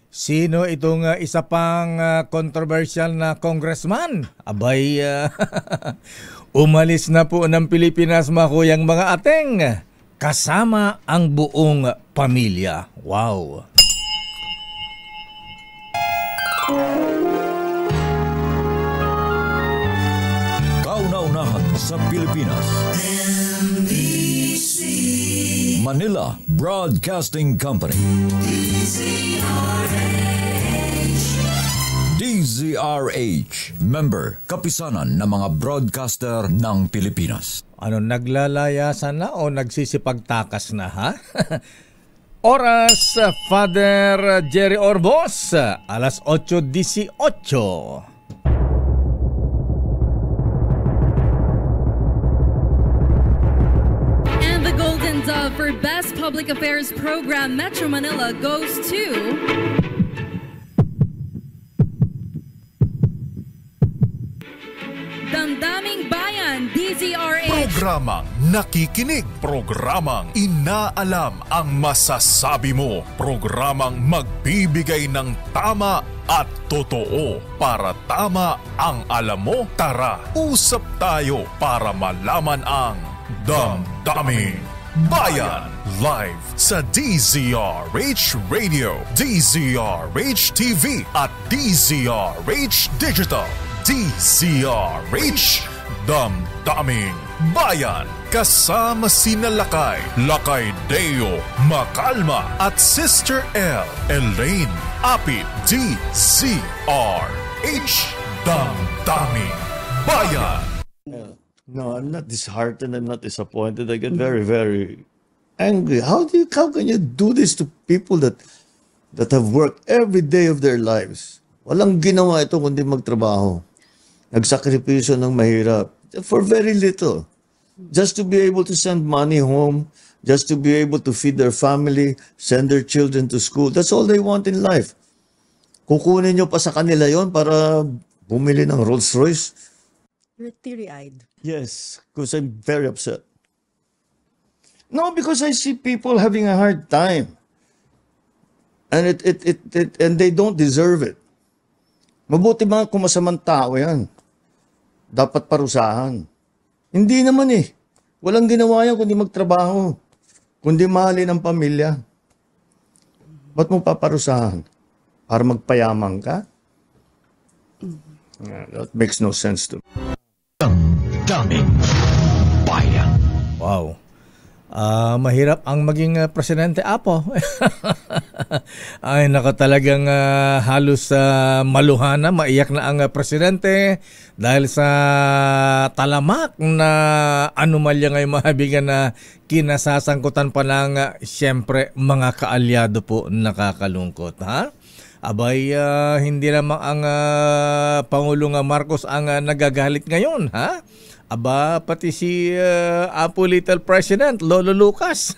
Sino itong isa pang controversial na congressman? Abay, umalis na po ng Pilipinas makuyang mga ateng kasama ang buong pamilya. Wow! Kauna-unahan sa Pilipinas. Manila Broadcasting Company. DZRH. Member, kapisanan ng mga broadcaster ng Pilipinas. Ano, naglalayasan na o nagsisipagtakas na, ha? Oras, Father Jerry Orbos, alas 8:18. For Best Public Affairs Program, Metro Manila goes to Damdaming Bayan, DZRH. Programang nakikinig, programang inaalam ang masasabi mo, programang magbibigay ng tama at totoo. Para tama ang alam mo, tara, usap tayo para malaman ang Damdaming Bayan. Live sa DZRH Radio, DZRH TV at DZRH Digital. DZRH Damdaming Bayan. Kasama sina Lakay Deo Macalma at Sister L Elaine Apit. DZRH Damdaming Bayan. No, I'm not disheartened. I'm not disappointed. I get very, very angry. How can you do this to people that have worked every day of their lives? Walang ginawa ito kundi magtrabaho. Nagsakripisyo ng mahirap for very little. Just to be able to send money home, just to be able to feed their family, send their children to school. That's all they want in life. Kukunin nyo pa sa kanila yon para bumili ng Rolls Royce. You're teary-eyed. Yes, because I'm very upset. No, because I see people having a hard time. And and they don't deserve it. Mabuti mga kung masamang tao yan. Dapat parusahan. Hindi naman eh. Walang ginawa yan kundi magtrabaho. Kundi mahalin ang pamilya. Ba't mo paparusahan? Para magpayaman ka? That makes no sense to me. Damdaming Bayan. Wow. Mahirap ang maging presidente, Apo. Ay, naka talagang halos maluhana, maiyak na ang presidente dahil sa talamak na anomalya ngayon mahabigan na kinasasangkutan pa ng siyempre mga kaalyado po. Nakakalungkot, ha? Abay, hindi naman ang Pangulong Marcos ang nagagalit ngayon, ha? Aba, pati si Apo Little President, Lolo Lucas.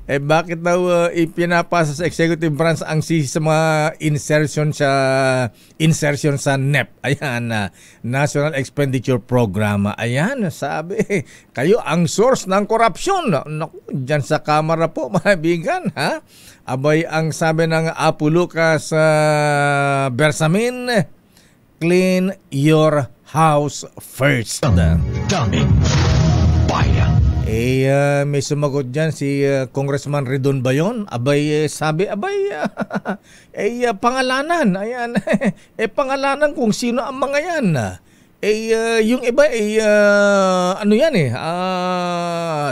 Bakit daw ipinapasa sa executive branch ang sa mga insertion sa NEP? Ayan, National Expenditure Program. Ayan, sabi, kayo ang source ng korupsyon. Naku, dyan sa kamera po, mabigan, ha? Abay, ang sabi ng Apo Lucas Bersamin, clean your house first. Damdaming Bayan. May sumagot dyan si Congressman Ridon Bayon. Abay, sabi, pangalanan. Ayan, pangalanan kung sino ang mga yan. Yung iba, ano yan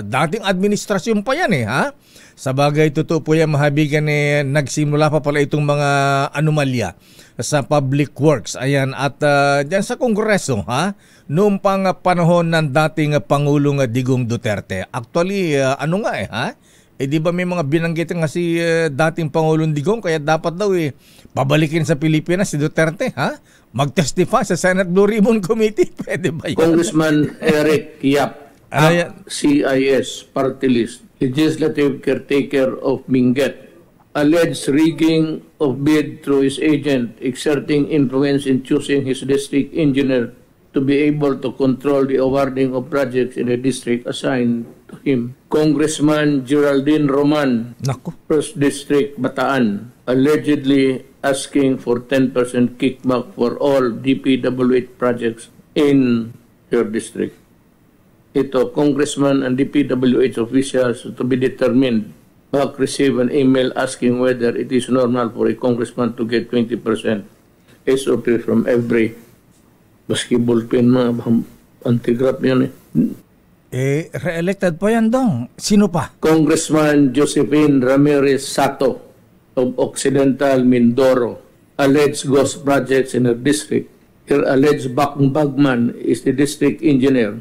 dating administrasyon pa yan ha? Sa bagay, totoo po yan, mahabigan nagsimula pa pala itong mga anomalya sa public works. Ayan, at dyan sa Kongreso, ha? Noong pang panahon ng dating Pangulong Digong Duterte. Actually, ano nga ha? Di ba may mga binanggit nga si dating Pangulong Digong, kaya dapat daw pabalikin sa Pilipinas si Duterte, ha? Mag-testify sa Senate Blue Ribbon Committee. Pwede ba yun? Congressman Eric Yap, CIS, Party List, Legislative Caretaker of Benguet, alleged rigging of bid through his agent, exerting influence in choosing his district engineer to be able to control the awarding of projects in the district assigned to him. Congressman Geraldine Roman, Naku. 1st District, Bataan, allegedly asking for 10% kickback for all DPWH projects in your district. Ito, Congressman and DPWH officials to be determined. Back receive an email asking whether it is normal for a congressman to get 20% SOP from every basketball pin, mga anti-graph yan Re-elected po yan dong. Sino pa? Congressman Josephine Ramirez Sato of Occidental Mindoro alleged ghost projects in her district. Her alleged bagman is the district engineer,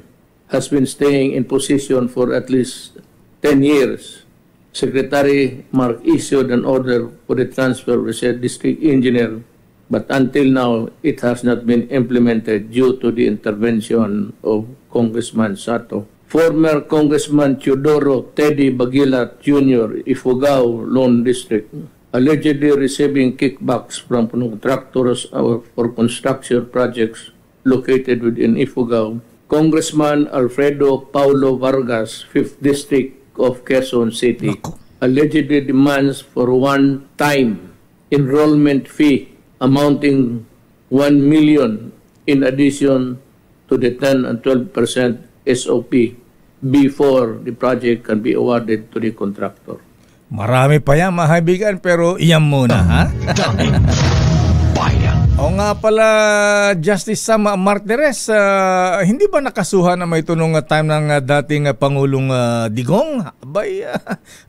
has been staying in position for at least 10 years. Secretary Mark issued an order for the transfer of the district engineer, but until now, it has not been implemented due to the intervention of Congressman Sato. Former Congressman Teodoro Teddy Bagilat Jr., Ifugao Lone District, allegedly receiving kickbacks from contractors for construction projects located within Ifugao. Congressman Alfredo Paulo Vargas, 5th District of Quezon City, allegedly demands for one-time enrollment fee amounting 1 million in addition to the 10 and 12% SOP before the project can be awarded to the contractor. Marami pa yan, mga kaibigan, pero iyan muna, ha? O nga pala, Justice Sam Martires, hindi ba nakasuhan na may tunong time ng dating Pangulong Digong? Abay,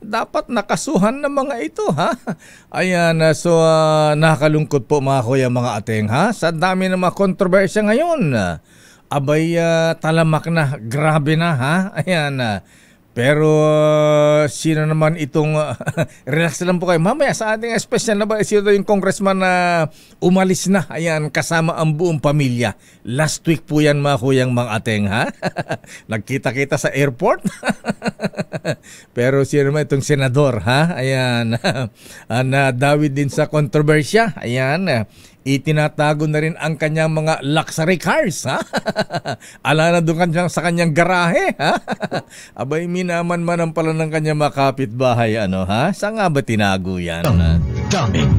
dapat nakasuhan ng mga ito, ha? Ayan, so nakakalungkot po mga kuya, mga ateng, ha? Sa dami ng mga kontrobersya ngayon. Abay, talamak na, grabe na, ha? Ayan, pero sino naman itong relax lang po kayo. Mamaya sa ating special na ba sino yung congressman na umalis na, ayan, kasama ang buong pamilya. Last week po yan mga kuyang, mga ateng, ha? Nagkita-kita sa airport. Pero sino naman itong senador, ha? Ayan, nadawid din sa kontrobersya. Ayan, itinatago na rin ang kanyang mga luxury cars, ha? Ala na doon sa kanyang garahe, ha? Abay, minaman-manan pala ng kanyang mga kapitbahay, ano, ha? Saan nga ba tinago yan? Daming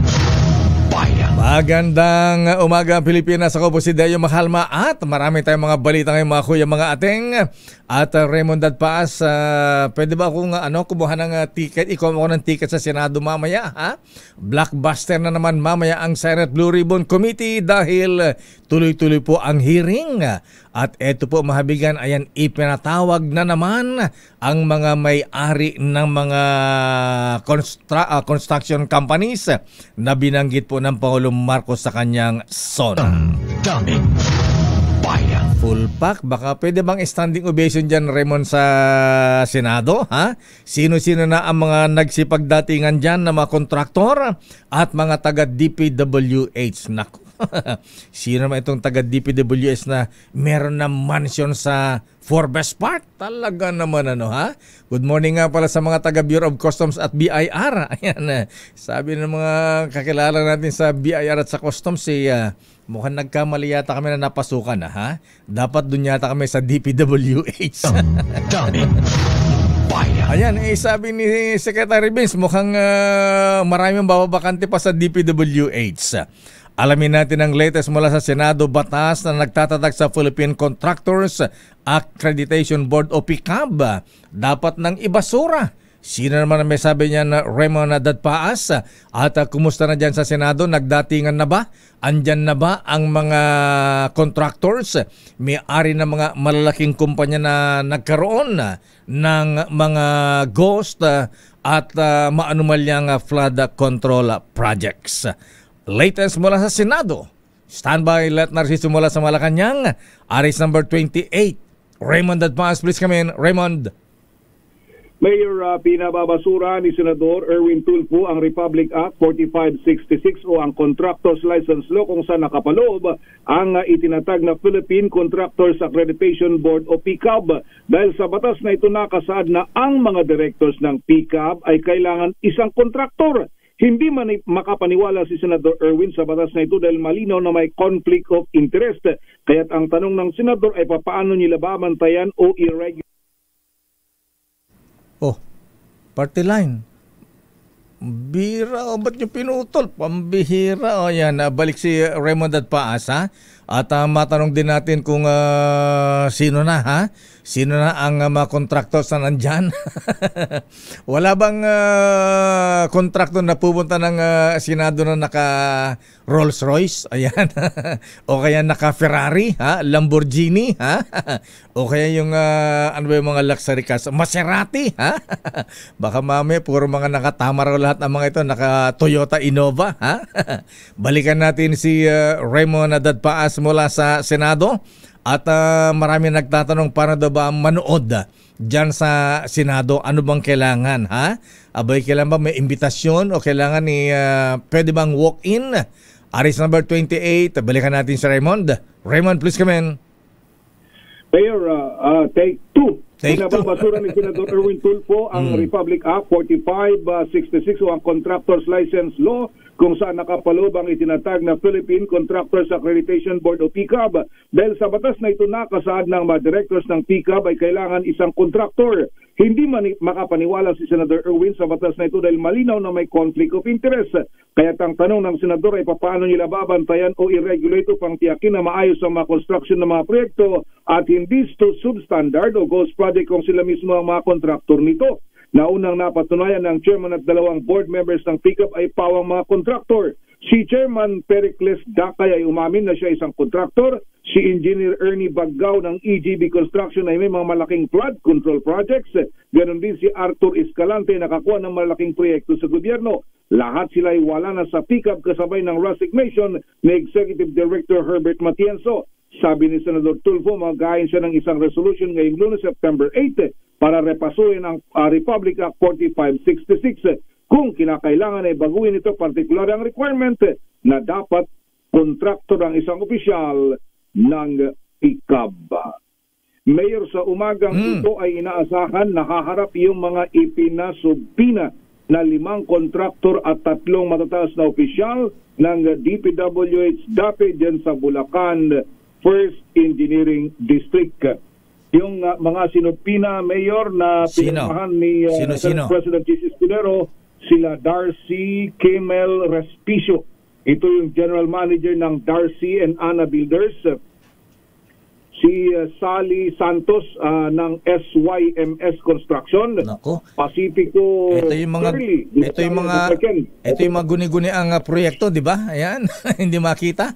bayan. Magandang umaga, Pilipinas. Ako po si Deo Makalma at marami tayong mga balita ngayon, mga kuya, mga ateng. At Raymond Dadpaas, pwede ba akong kumuha ng ticket? Ikaw ako ng ticket sa Senado mamaya, ha? Blockbuster na naman mamaya ang Senate Blue Ribbon Committee dahil tuloy-tuloy po ang hearing. At eto po, mahabigan, ayan, ipinatawag na naman ang mga may-ari ng mga construction companies na binanggit po ng Pangulong Marcos sa kanyang SONA. Daming bayan. Full pack, baka pwede bang standing ovation dyan, Raymond, sa Senado, ha? Sino-sino na ang mga nagsipagdatingan dyan na mga kontraktor at mga taga-DPWH? Naku. Sino naman itong taga-DPWS na meron na mansion sa Forbes Park? Talaga naman, ano, ha? Good morning nga pala sa mga taga-Bureau of Customs at BIR. Ayan, sabi ng mga kakilala natin sa BIR at sa Customs, mukhang nagkamali yata kami na napasukan, ha? Dapat dun yata kami sa DPWH. Ayan, sabi ni Secretary Vince, mukhang maraming bababakante pa sa DPWH. Alamin natin ang latest mula sa Senado, batas na nagtatatag sa Philippine Contractors Accreditation Board o PCAB. Dapat nang ibasura. Sino naman ang may sabi niya na Raymond Dadpaas? At kumusta na dyan sa Senado? Nagdatingan na ba? Andyan na ba ang mga contractors? May-ari ng mga malalaking kumpanya na nagkaroon ng mga ghost at maanumalyang flood control projects. Latest mula sa Senado. Standby, Let Narciso mula sa Malacanang. Aris number 28. Raymond Dadpaas, please come in. Raymond. Mayor, pinababasura ni Senador Erwin Tulfo ang Republic Act 4566 o ang Contractors License Law kung saan nakapaloob ang itinatag na Philippine Contractors Accreditation Board o PCAB. Dahil sa batas na ito nakasaad na ang mga directors ng PCAB ay kailangan isang kontraktor. Hindi man makapaniwala si Senador Erwin sa batas na ito dahil malinaw na may conflict of interest. Kaya't ang tanong ng Senador ay paano nila babantayan o irregular. Oh, party line. Bira, ba't nyo pinutol? Pambihira. O yan, balik si Raymond at Paasa. At matanong din natin kung sino na, ha? Sino na ang mga contractors na nandyan? Wala bang contractor na pupunta ng Senado na naka Rolls Royce? Ayan. O kaya naka Ferrari, ha? Lamborghini, ha? O kaya yung ano ba yung mga luxury cars? Maserati, ha? Baka mamaya puro mga nakatama raw lahat ng mga ito, naka Toyota Innova, ha? Balikan natin si Raymond Dadpaas mula sa Senado. At marami nagtatanong para daw ba manood dyan sa Senado? Ano bang kailangan, ha? Abay, kailangan ba may imbitasyon o kailangan ni pwede bang walk-in? Aris number 28, balikan natin si Raymond. Raymond, please come in. Mayor, take two. Pinababasura ni Senador Erwin Tulfo ang Republic Act 4566 o ang Contractors License Law kung saan nakapaloob ang itinatag na Philippine Contractors Accreditation Board o PCAB. Dahil sa batas na ito nakasaad ng mga directors ng PCAB ay kailangan isang kontraktor. Hindi makapaniwala si Senador Erwin sa batas na ito dahil malinaw na may conflict of interest. Kaya ang tanong ng Senador ay paano nila babantayan o i-regulate upang tiyakin na maayos ang mga construction ng mga proyekto at hindi to substandard o ghost project kung sila mismo ang mga kontraktor nito. Naunang napatunayan ng chairman at dalawang board members ng PCAB ay pawang mga kontraktor. Si Chairman Pericles Dakay ay umamin na siya isang kontraktor. Si Engineer Ernie Baggao ng EGB Construction ay may mga malaking flood control projects. Ganon din si Arthur Escalante nakakuha ng malaking proyekto sa gobyerno. Lahat sila ay wala na sa PCAB kasabay ng resignation ni Executive Director Herbert Matienzo. Sabi ni Senador Tulfo, magahin siya ng isang resolution ngayong Lunes, September 8 para repasuin ang Republic Act 4566. Kung kinakailangan ay baguhin ito, partikular ang requirement na dapat kontraktor ang isang opisyal ng PCAB. Mayor, sa umagang ito ay inaasahan nakaharap yung mga ipinasubpina na 5 kontraktor at 3 matataas na opisyal ng DPWH DAPE dyan sa Bulacan First Engineering District. Yung mga sinubpina, Mayor, na pinamahan ni Senate President Jesus Cudero, sila Darcy Kemel Respicio. Ito yung General Manager ng Darcy and Anna Builders. Si Sally Santos ng SYMS Construction. Nako. Pacifico. Ito yung mga guni-guni ang proyekto, di ba? Ayan, hindi makita.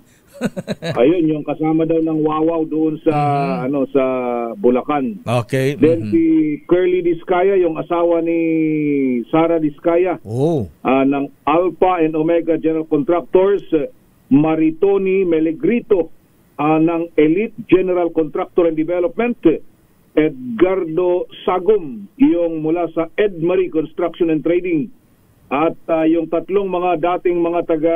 Ayun, yung kasama daw ng Wawaw doon sa sa Bulacan. Okay. Then si Curly Diskaya, yung asawa ni Sara Diskaya. Ng Alpha and Omega General Contractors. Maritoni Melegrito ng Elite General Contractor and Development. Edgardo Sagum, yung mula sa Edmarie Construction and Trading. At yung 3 mga dating mga taga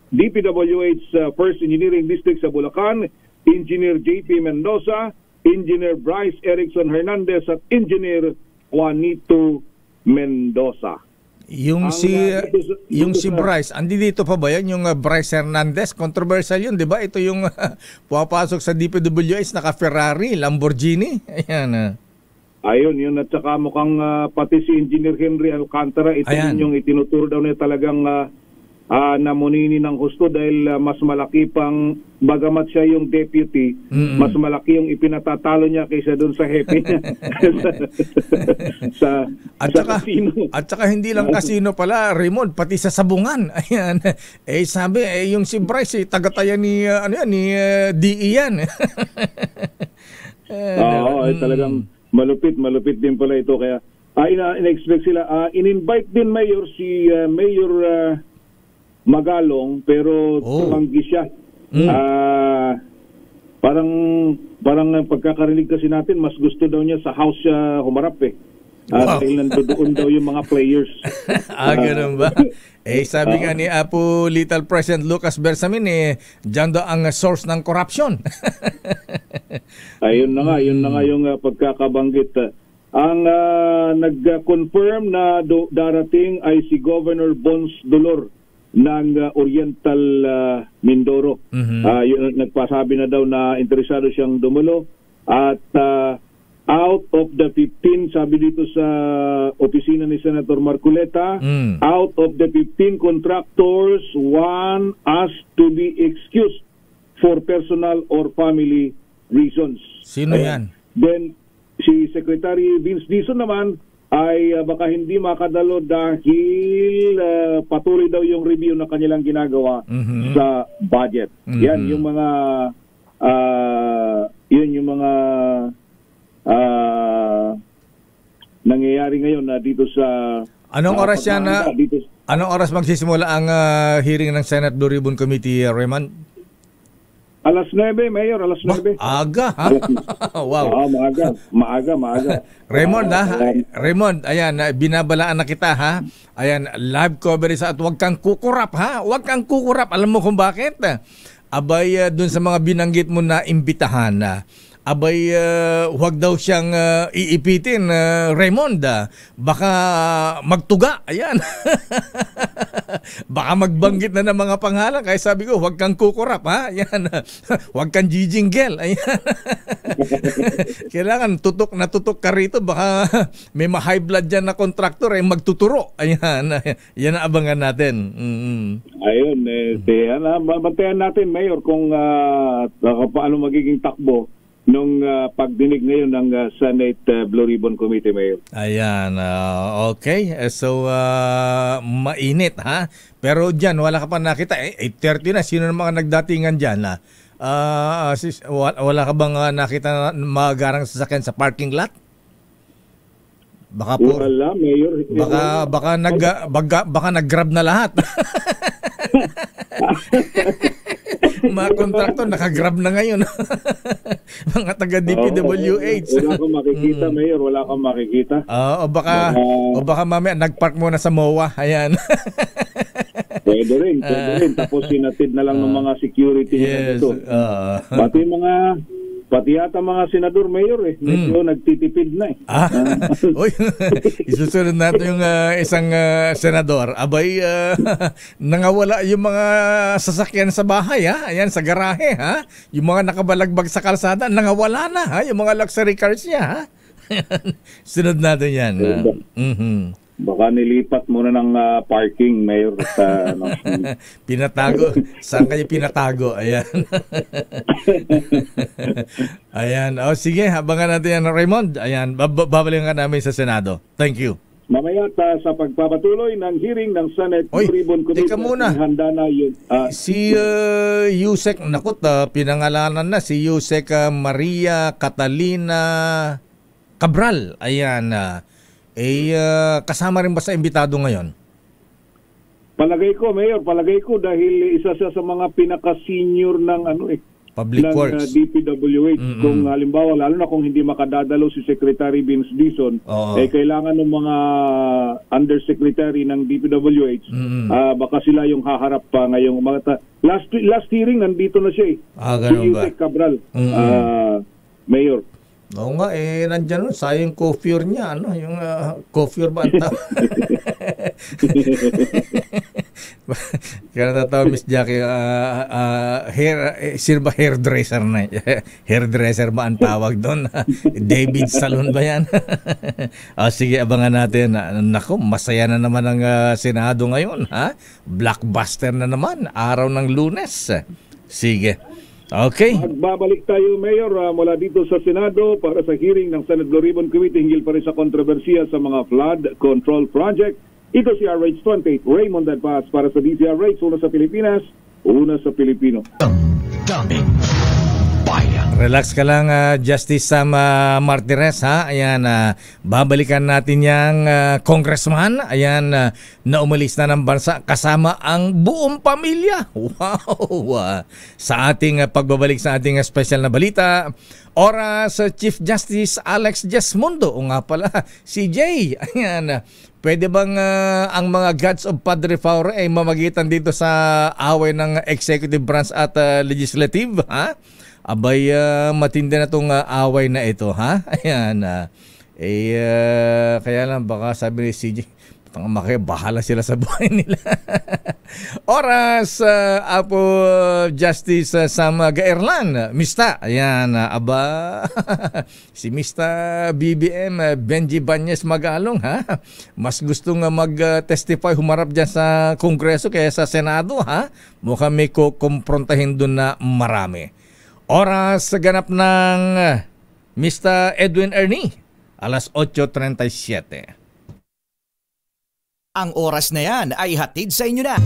DPWH First Engineering District sa Bulacan, Engineer JP Mendoza, Engineer Bryce Erickson Hernandez at Engineer Juanito Mendoza. Yung si Bryce, andi dito pa ba yan? Yung Bryce Hernandez, controversial yun, di ba? Ito yung pumapasok sa DPWH, naka Ferrari, Lamborghini. Ayan. Ayun, yun, at saka mukhang pati si Engineer Henry Alcantara, ito yung itinuturo daw niya talagang namunini ng husto dahil mas malaki pang, bagamat siya yung deputy, mas malaki yung ipinatatalo niya kaysa doon sa hepe niya. sa casino. At saka hindi lang casino pala, Raymond, pati sa sabungan. Ayan. Sabi, yung si Bryce, tagataya ni, DE yan. Oo, talagang malupit din pala ito. Kaya in-expect sila. In-invite din, Mayor, si Mayor Magalong, pero tumanggi siya. Parang pagkakarinig kasi natin, mas gusto daw niya sa house siya humarap dahil nandoon daw yung mga players. Ganun ba? Sabi nga ni Apo Little President Lucas Bersamin, dyan daw ang source ng corruption. Ayun na nga yung pagkakabanggit. ang nag-confirm na darating ay si Governor Bons Dolor ng Oriental Mindoro. Yun, nagpasabi na daw na interesado siyang dumulo at out of the 15, sabi dito sa opisina ni Senator Marcoleta, out of the 15 contractors, one asked to be excused for personal or family reasons. Sino yan? Then, si Secretary Vince Dizon naman ay baka hindi makadalo dahil patuloy daw yung review na kanilang ginagawa sa budget. Yan yung mga nangyayari ngayon dito sa anong oras yan anong oras magsisimula ang hearing ng Senate Blue Ribbon Committee, Raymond? Alas 9, Mayor, alas 9. Aga, ha? Wow. Maaga. Raymond, ayan, binabalaan na kita, ha? Ayan, live coverage at huwag kang kukurap, ha? Huwag kang kukurap. Alam mo kung bakit? Abay, dun sa mga binanggit mo na imbitahan, abay, huwag daw siyang iipitin, Raymond. Baka magtuga, ayan. Baka magbanggit na ng mga pangalan. Kaya sabi ko, huwag kang kukurap, ha? Ayan. Huwag kang jijinggel, ayan. Kailangan tutok na tutok ka rito. Baka may ma-high blood dyan na kontraktor, magtuturo. Ayan. Yan ang abangan natin. Ayun, bantayan natin, Mayor, kung paano magiging takbo nung pagdinig ngayon ng Senate Blue Ribbon Committee, Mayor. Ayan, okay. So, mainit, ha? Pero dyan, wala ka pa nakita. 8:30 na. Sino na mga nagdatingan dyan, ha? Wala ka bang nakita magarang sasakyan sa parking lot? Baka po. Wala, Mayor. Baka nag-grab na lahat. Mga kontraktor nakagrab na ngayon. Mga taga DPWH. Wala kang makikita, Mayor. Wala kang makikita. O baka mamaya nagpark muna sa MOA. Ayan. Pwede rin. Tapos sinatid na lang ng mga security nito. Pati yata mga senador, Mayor, medyo nagtitipid na Uy, isusunod natin yung isang senador. Abay, nangawala yung mga sasakyan sa bahay, ha? Ayan, sa garahe, ha? Yung mga nakabalagbag sa kalsada, nangawala na, ha? Yung mga luxury cars niya, ha? Sunod natin yan. Baka nilipat muna ng parking, Mayor. Pinatago. Saan kayo pinatago? Ayan. Ayan. O sige, abangan natin yan, Raymond. Ayan, babalikan ka namin sa Senado. Thank you. Mamaya sa pagpapatuloy ng hearing ng Senate Blue Ribbon Committee, teka muna. Handa na yun. Si Yusek, pinangalanan na si Yusek Maria Catalina Cabral. Ayan. Kasama rin ba sa imbitado ngayon? Palagay ko, Mayor, dahil isa siya sa mga pinaka-senior ng Public Works, DPWH. Kung halimbawa, lalo na kung hindi makadadalo si Secretary Vince Dizon, kailangan ng mga undersecretary ng DPWH, baka sila yung haharap pa ngayong last hearing nandito na siya ganun si Yusek Cabral, Mayor. Oo nga, nandyan sayang coiffure niya, yung coiffure ba ang tawag? Kaya natatawa, Miss Jackie, hairdresser na. Hairdresser ba ang tawag doon? David Salon ba yan? Sige, abangan natin. Naku, masaya na naman ang Senado ngayon, ha? Blockbuster na naman, araw ng Lunes. Sige. Okay. Magbabalik tayo, Mayor, mula dito sa Senado para sa hearing ng Senate Blue Ribbon Committee hinggil pa rin sa kontrobersiya sa mga flood control project. Ito si RH28, Raymond Advaz para sa DZRH, una sa Pilipinas, una sa Pilipino. Daming bayan. Relax ka lang, Justice Sam Martires, ha? Ayan, babalikan natin yung congressman. Ayan, na umalis na ng bansa kasama ang buong pamilya. Wow! Sa ating pagbabalik sa ating special na balita, oras Chief Justice Alex Jasmundo. O nga pala, si Jay. Ayan, pwede bang ang mga gods of Padre Faure ay mamagitan dito sa away ng executive branch at legislative, ha? Abay, matindi na itong away na ito, ha? Ayan, Kaya lang baka sabi ni CJ, bahala sila sa buhay nila. Oras, Apo Justice Sam Gaerlan, Mista. Ayan, si Mista BBM Benji Banyes Magalong, ha? Mas gustong mag-testify, humarap dyan sa Kongreso kaya sa Senado, ha? Mukhang may kukumprontahin doon na marami. Oras, ganap ng Mr. Edwin Ernie, alas 8:37. Ang oras na yan ay hatid sa inyo na.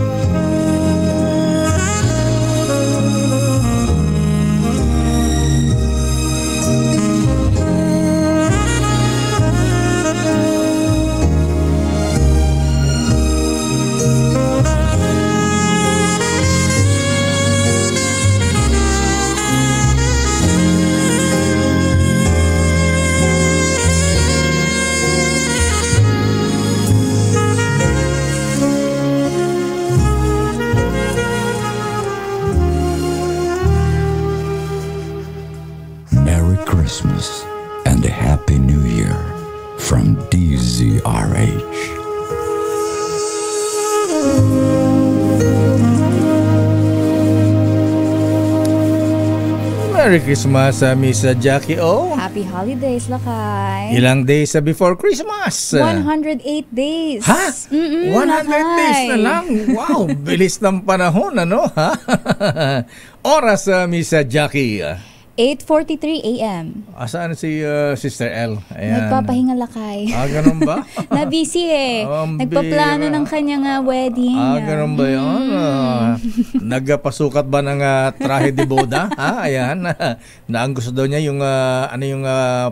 Christmas and a Happy New Year from DZRH. Merry Christmas, Miss Jackie O. Happy holidays, Lakay. Ilang days before Christmas? 108 days. Ha? 100 days na lang? Wow, bilis ng panahon, ano? Ha? Oras, Miss Jackie. 8:43 a.m. Saan si Sister L? Ayan. Nagpapahinga, Lakay. Ganun ba? Na-busy Nagpaplano ng kanyang wedding. Ganun ba yun? Nagpasukat ba ng trahe de boda? Ayan. Na ang gusto daw niya yung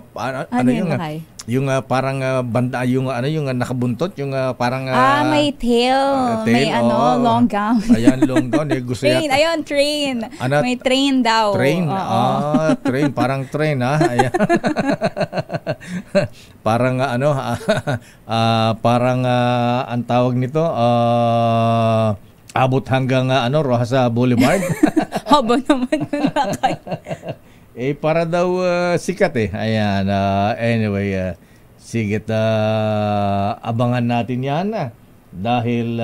Lakay? Yung parang banda, yung nakabuntot, yung parang may tail, may long gown. Ayan, long gown, gusto train, train. May train daw. Train. Train, parang train, ha. Ayan. Parang parang ang tawag nito, abot hanggang Rojas Boulevard. Haba naman yun, Lakay. Para daw sikat Ayan, anyway, sige, abangan natin yan dahil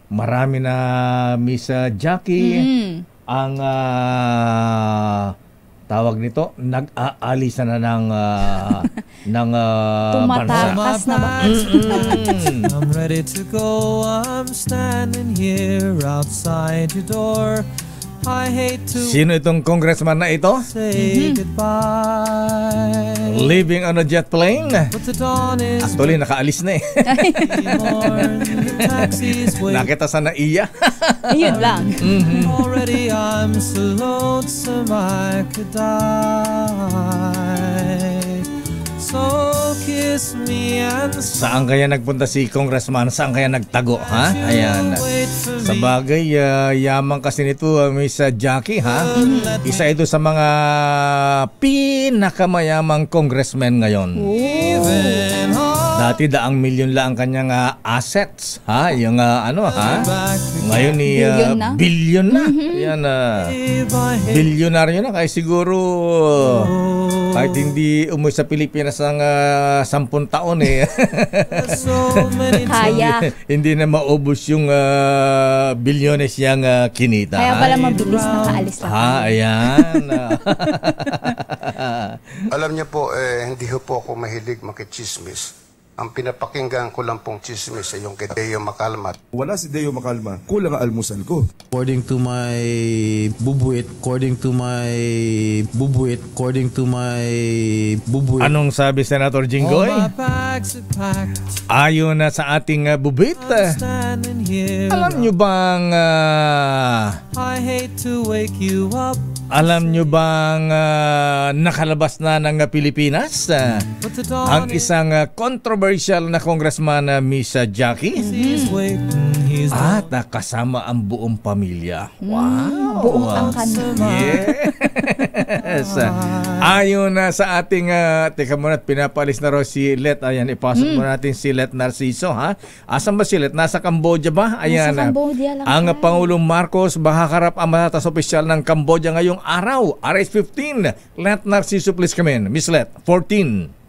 marami na Miss Jackie ang tawag nito, nag-aalisa na ng tumatakas na ba? I'm ready to go, I'm standing here outside your door. I hate to Sino itong congressman na ito? say goodbye. Living on a jet plane? Actually, nakaalis na Nakita sa naiya. Yun lang. Already I'm so lonesome I could die. So kiss me and Saan kaya nagpunta si congressman? Saan kaya nagtago, ha? Ayan. Sa bagay, yaman kasi nito, Miss Jackie, ha? Isa ito sa mga pinakamayamang congressman ngayon. Dati daang milyon lang ang kanyang assets, ha? Yung ngayon billion na. Yan, bilyonaryo na. Kaya siguro kahit hindi umuwi sa Pilipinas ng 10 taon Kaya. Hindi na maubos yung bilyones niyang kinita. Kaya pala mabilis nakaalis lang. Ayan. Alam niyo po, hindi po ako mahilig makichismis. Ang pinapakinggan ko lang pong chismis ay yung kay Deo Macalma. Wala si Deo Macalma. Kulang ang almusal ko. According to my bubuit. Anong sabi Senator Jinggoy? Ayon na sa ating bubit. Alam nyo bang nakalabas na ng Pilipinas ang isang controversial na congressman na Miss Jackie? At kasama ang buong pamilya. Wow! Buong angkan. Yes! Ayon na sa ating teka muna, pinapalis na raw si Let. Ayan, ipasok muna natin si Let Narciso, ha? Asan ba si Let? Nasa Cambodia ba? Ayan. Nasa Cambodia lang. Ang Pangulong Marcos bakaharap ang matatas opisyal ng Cambodia ngayong araw. RH15. Let Narciso, please come in. Miss Let, 14.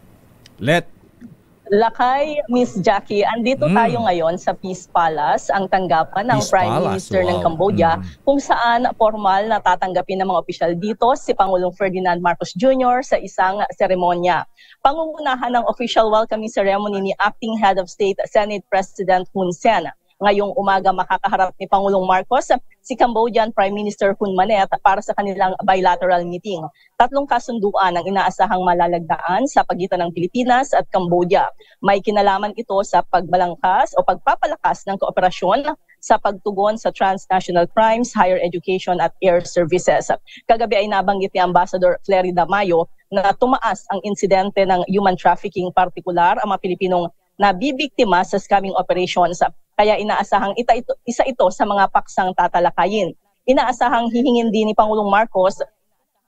Lakay, Miss Jackie, andito tayo ngayon sa Peace Palace, ang tanggapan ng Peace Prime Palace, Minister ng wow. Cambodia, kung saan formal na tatanggapin ng mga opisyal dito si Pangulong Ferdinand Marcos Jr. sa isang seremonya. Pangungunahan ng official welcoming ceremony ni Acting Head of State Senate President Hun Sen. Ngayong umaga makakaharap ni Pangulong Marcos si Cambodian Prime Minister Hun Manet para sa kanilang bilateral meeting. 3 kasunduan ang inaasahang malalagdaan sa pagitan ng Pilipinas at Cambodia. May kinalaman ito sa pagbalangkas o pagpapalakas ng kooperasyon sa pagtugon sa transnational crimes, higher education at air services. Kagabi ay nabanggit ni Ambassador Flerida Mayo na tumaas ang insidente ng human trafficking, partikular ang mga Pilipinong nabibiktima sa scamming operations. Kaya inaasahang isa ito sa mga paksang tatalakayin. Inaasahang hihingin din ni Pangulong Marcos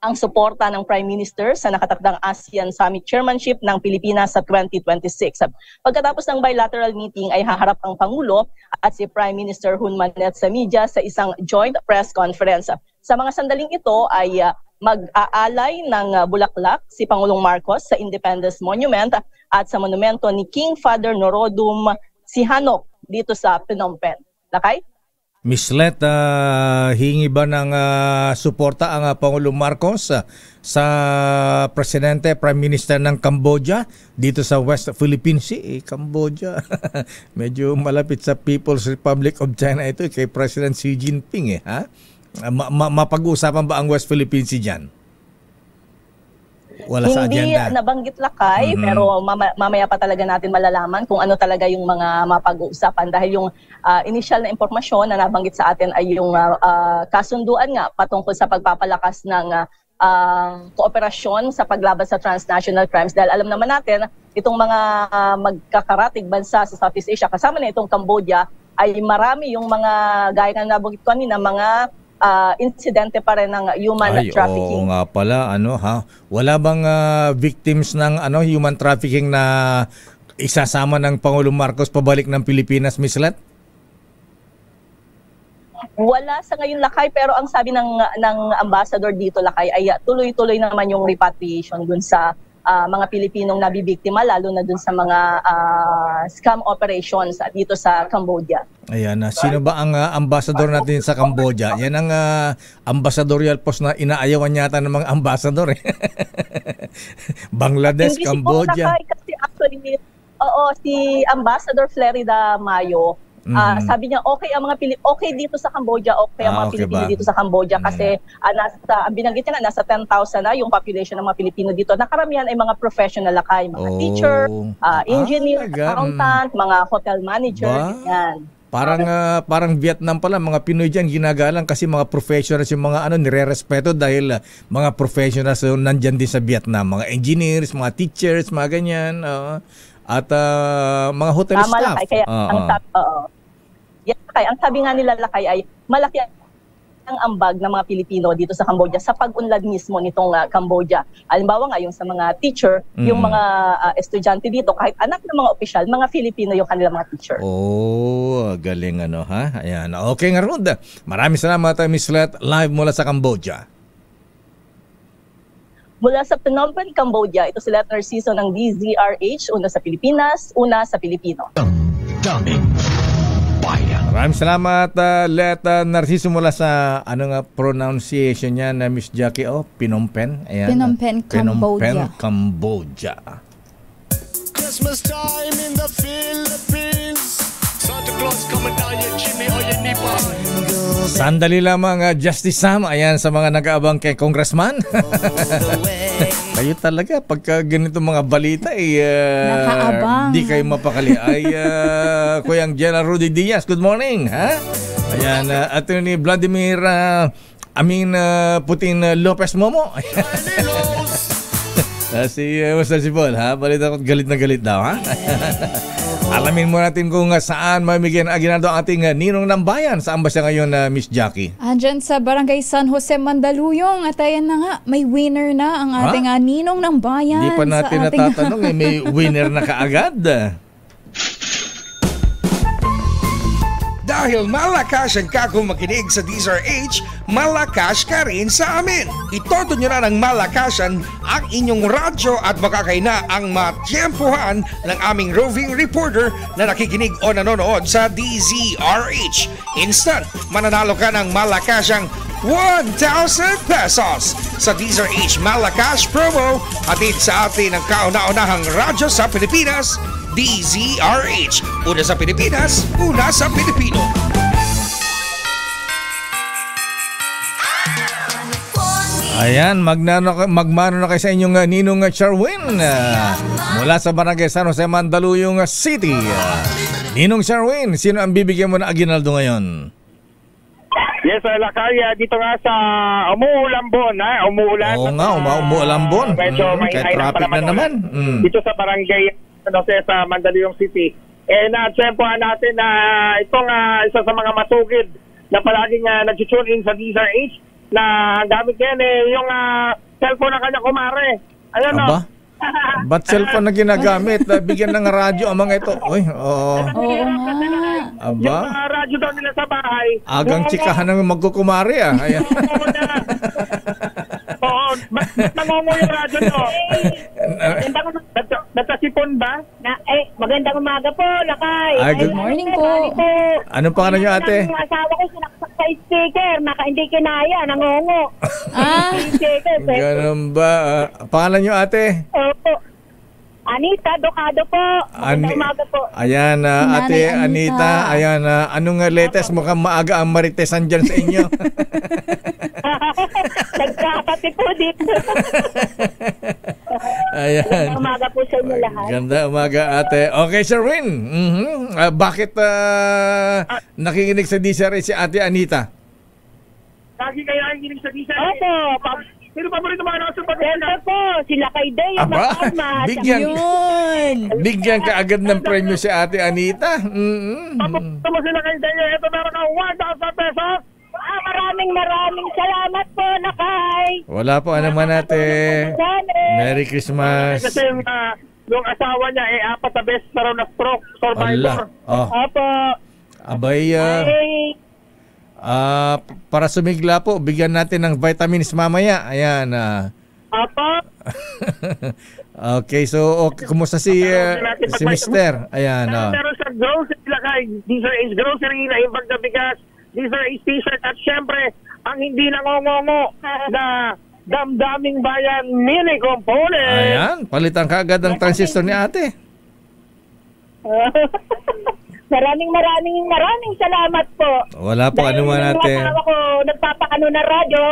ang suporta ng Prime Minister sa nakatakdang ASEAN Summit Chairmanship ng Pilipinas sa 2026. Pagkatapos ng bilateral meeting ay haharap ang Pangulo at si Prime Minister Hun Manet sa media sa isang joint press conference. Sa mga sandaling ito ay mag-aalay ng bulaklak si Pangulong Marcos sa Independence Monument at sa monumento ni King Father Norodom Sihanouk dito sa Phnom Penh. Lakay? Miss Let, hingi ba ng suporta ang Pangulong Marcos sa Presidente, Prime Minister ng Cambodia dito sa West Philippine Sea? Cambodia, medyo malapit sa People's Republic of China ito kay President Xi Jinping. Mapag-uusapan ba ang West Philippine Sea dyan? Wala sa agenda. Hindi nabanggit Lakay, pero mamaya pa talaga natin malalaman kung ano talaga yung mga mapag-uusapan dahil yung initial na impormasyon na nabanggit sa atin ay yung kasunduan nga patungkol sa pagpapalakas ng kooperasyon sa paglaban sa transnational crimes dahil alam naman natin itong mga magkakaratig bansa sa Southeast Asia kasama na itong Cambodia ay marami yung mga gaya nga nabanggit ko kanina mga insidente pa rin ng human trafficking. Oo nga pala, wala bang victims ng human trafficking na isasama ng Pangulong Marcos pabalik ng Pilipinas, Miss Let? Wala sa ngayon Lakay, pero ang sabi ng ambassador dito Lakay ay tuloy-tuloy naman yung repatriation dun sa mga Pilipinong nabibiktima lalo na dun sa mga scam operations dito sa Cambodia. Ayan, sino ba ang ambassador natin sa Cambodia? Yan ang ambassadorial post na inaayawan yata ng mga ambassador. Bangladesh, hindi Cambodia. Hindi kasi actually, si Ambassador Flerida Mayo, sabi niya okay ang mga okay dito sa Cambodia, okay ang mga Pilipino dito sa Cambodia kasi binanggit niya na nasa 10,000 na yung population ng mga Pilipino dito. Nakaramihan ay mga professional Lakay, mga teacher, engineer, accountant, mga hotel manager, yan. Parang Vietnam pala, mga Pinoy diyan ginagalang kasi mga professionals yung mga nire-respeto dahil mga professionals nandiyan din sa Vietnam, mga engineers, mga teachers, mga ganyan. At mga hotel staff. Lakay, kaya ang sabi nga nila Lakay ay malaki ang ambag ng mga Pilipino dito sa Cambodia sa pag-unlad mismo nitong Cambodia. Halimbawa nga yung sa mga teacher, yung mga estudyante dito, kahit anak ng mga opisyal, mga Filipino yung kanilang mga teacher. Galing Ayan. Okay nga ron. Maraming salamat, Miss Let, live mula sa Cambodia. Mula sa Phnom Penh, Cambodia, ito si Let Narciso ng DZRH, una sa Pilipinas, una sa Pilipino. Maraming salamat, Let Narciso mula sa pronunciation niya na Miss Jackie? Phnom Penh. Ayan. Phnom Penh, Cambodia. Cambodia. Christmas time in the Philippines. Santa Claus coming down your chimney or your nipa. Sandali lamang, Justice Sam. Ayan, sa mga nag-aabang kay Congressman. Kayo talaga, pagka ganito mga balita, di kayo mapakali. Kuyang General Rudy Diaz, good morning. Ayan, Attorney Vladimir Putin Lopez Momo. Si Paul, balita ko galit na galit daw, Alamin mo natin kung saan mamigyan aginado ang ating ninong ng bayan. Saan ba siya ngayon, Miss Jackie? Andyan sa Barangay San Jose, Mandaluyong. At ayan na nga, may winner na ang ating ninong ng bayan. Hindi pa natin natatanong, may winner na kaagad. Dahil malakas ang kako makinig sa DZRH, malakas ka rin sa amin. Itodo nyo na ng malakasan ang inyong radyo at makakay na ang matiyempuhan ng aming roving reporter na nakikinig o nanonood sa DZRH. Instant, mananalo ka ng malakasang 1,000 pesos sa DZRH Malakas promo. Hatid sa atin ang kauna-unahang radyo sa Pilipinas, DZRH. Una sa Pilipinas, una sa Pilipino. Ayan, magmano na kayo sa inyong ninong Sherwin mula sa Barangay San Jose, Mandaluyong City. Ninong Sherwin, sino ang bibigyan mo na aginaldo ngayon? Yes, Lakay, dito nga sa Umuulambon, umuulan. Oo nga, Umuulambon. Medyo kahit traffic na naman. Dito sa Barangay San Jose sa Mandaluyong City. Na-tsempohan natin na itong isa sa mga masugid na palaging nag-tune in sa DZRH na ang gamit yan yung cellphone ng kanya kumare. Ayun Aba? Ba't cellphone na ginagamit? Bigyan ng radyo ang mga ito. Uy, oo. Aba? Yung radyo daw nila sa bahay. Agang tsikahan ng magkukumari Ayan. Oo, nangongo yung radyo nyo. Natasipon ba? Magandang umaga po, Lakay. Good morning po. Anong pangalan niyo, ate? Ang asawa ko sinaksak sa speaker, hindi kinaya, nangongo. Ganun ba? Pangalan niyo, ate? Opo. Anita Docado po. Magandang umaga po. Ayan, ate Anita. Ayan, anong latest? Mukhang maaga ang maritesan dyan sa inyo. Nagkakapati po dito. Ayan. Magandang umaga po sa inyo lahat. Ganda umaga, ate. Okay, Sherwin. Bakit nakikinig sa DZRH si ate Anita? Lagi kayo nakikinig sa DZRH? Opo. Sino pa mo rin naman ako sa pag-enda po? Sila kay Day. Bigyan ka agad ng premyo si ate Anita. Tama sila kay Day. Ito meron ng 1,000 pesos. Maraming salamat po, Nakay. Wala po, ano man ate. Merry Christmas. Kasi yung asawa niya apat na beses na raw na stroke survivor. Opo. Abay, para sumigla po, bigyan natin ng vitamins mamaya. Ayan. Opo. Okay, so kumusta si Mister? Ayan. Meron sa grocery lakay. DZRH grocery na imbag na bigas. DZRH t-shirt at syempre ang hindi nangongongo na damdaming bayan mini component. Ayan, palitan ka agad ang transistor ni ate. Maraming salamat po. Wala po, ano man natin. Dahil ako nagpapakano na radyo.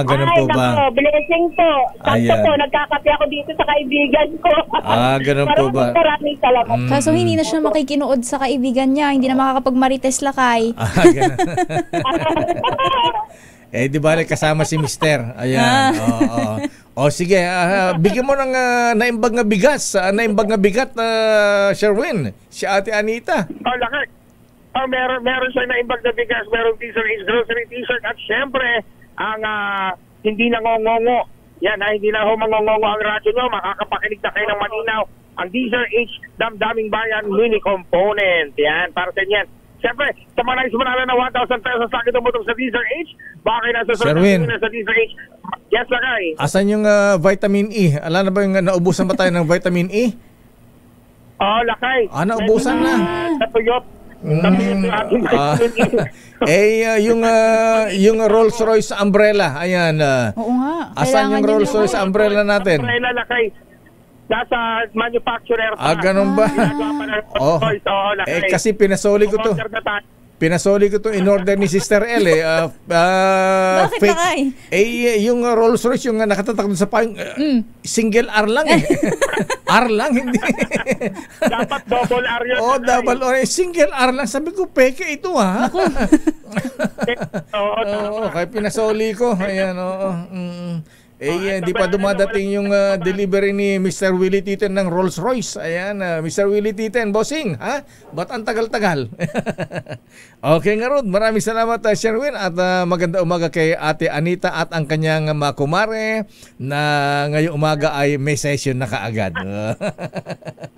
Ganun po ba? Blessing po. Sakto po, nagkakape ako dito sa kaibigan ko. Ganun po ba? Maraming salamat. Kaso hindi na siya makikinood sa kaibigan niya. Hindi na makakapag-marites Lakay. Ganun. Di bale kasama si Mister. Ayan. Sige, bigyan mo ng naimbag na bigas, naimbag na bigat, Sherwin, si ate Anita. Lakay. Meron siya naimbag na bigas, meron DZRH grocery t-shirt at syempre ang hindi nangongongo. Yan, hindi na mangongongo ang radyo nyo, makakapakinig na kayo ng malinaw. Ang DZRH Damdaming Bayan mini component. Yan, para sa inyan. Siyempre, sa mga nais mo na 1,000 pesos sa akin tumutong sa DZRH, baka kayo nasa sa DZRH. Yes, Lakay. Asan yung vitamin E? Alam na ba yung naubusan ba tayo ng vitamin E? Lakay. Naubusan na. Natuyot. Yung Rolls Royce umbrella, ayan. Oo nga. Asan yung Rolls Royce umbrella natin? Umbrella, Lakay. Nasa manufacturer pa. Ganun ba? Kasi pinasoli ko to. Pinasoli ko to in order ni Sister L Bakit Lakay? Yung Rolls Royce, yung nakatatak sa payong, single R lang R lang, hindi. Dapat double R yun. Double R. Single R lang. Sabi ko, peke ito ha. Kaya pinasoli ko. Ayan, Hindi pa dumadating yung delivery ni Mr. Willie Titen ng Rolls Royce. Ayan, Mr. Willie Titen, bossing, ha? Ba't ang tagal-tagal? Okay nga Rod, maraming salamat Sherwin at maganda umaga kay Ate Anita at ang kanyang makumare na ngayong umaga ay may session na kaagad.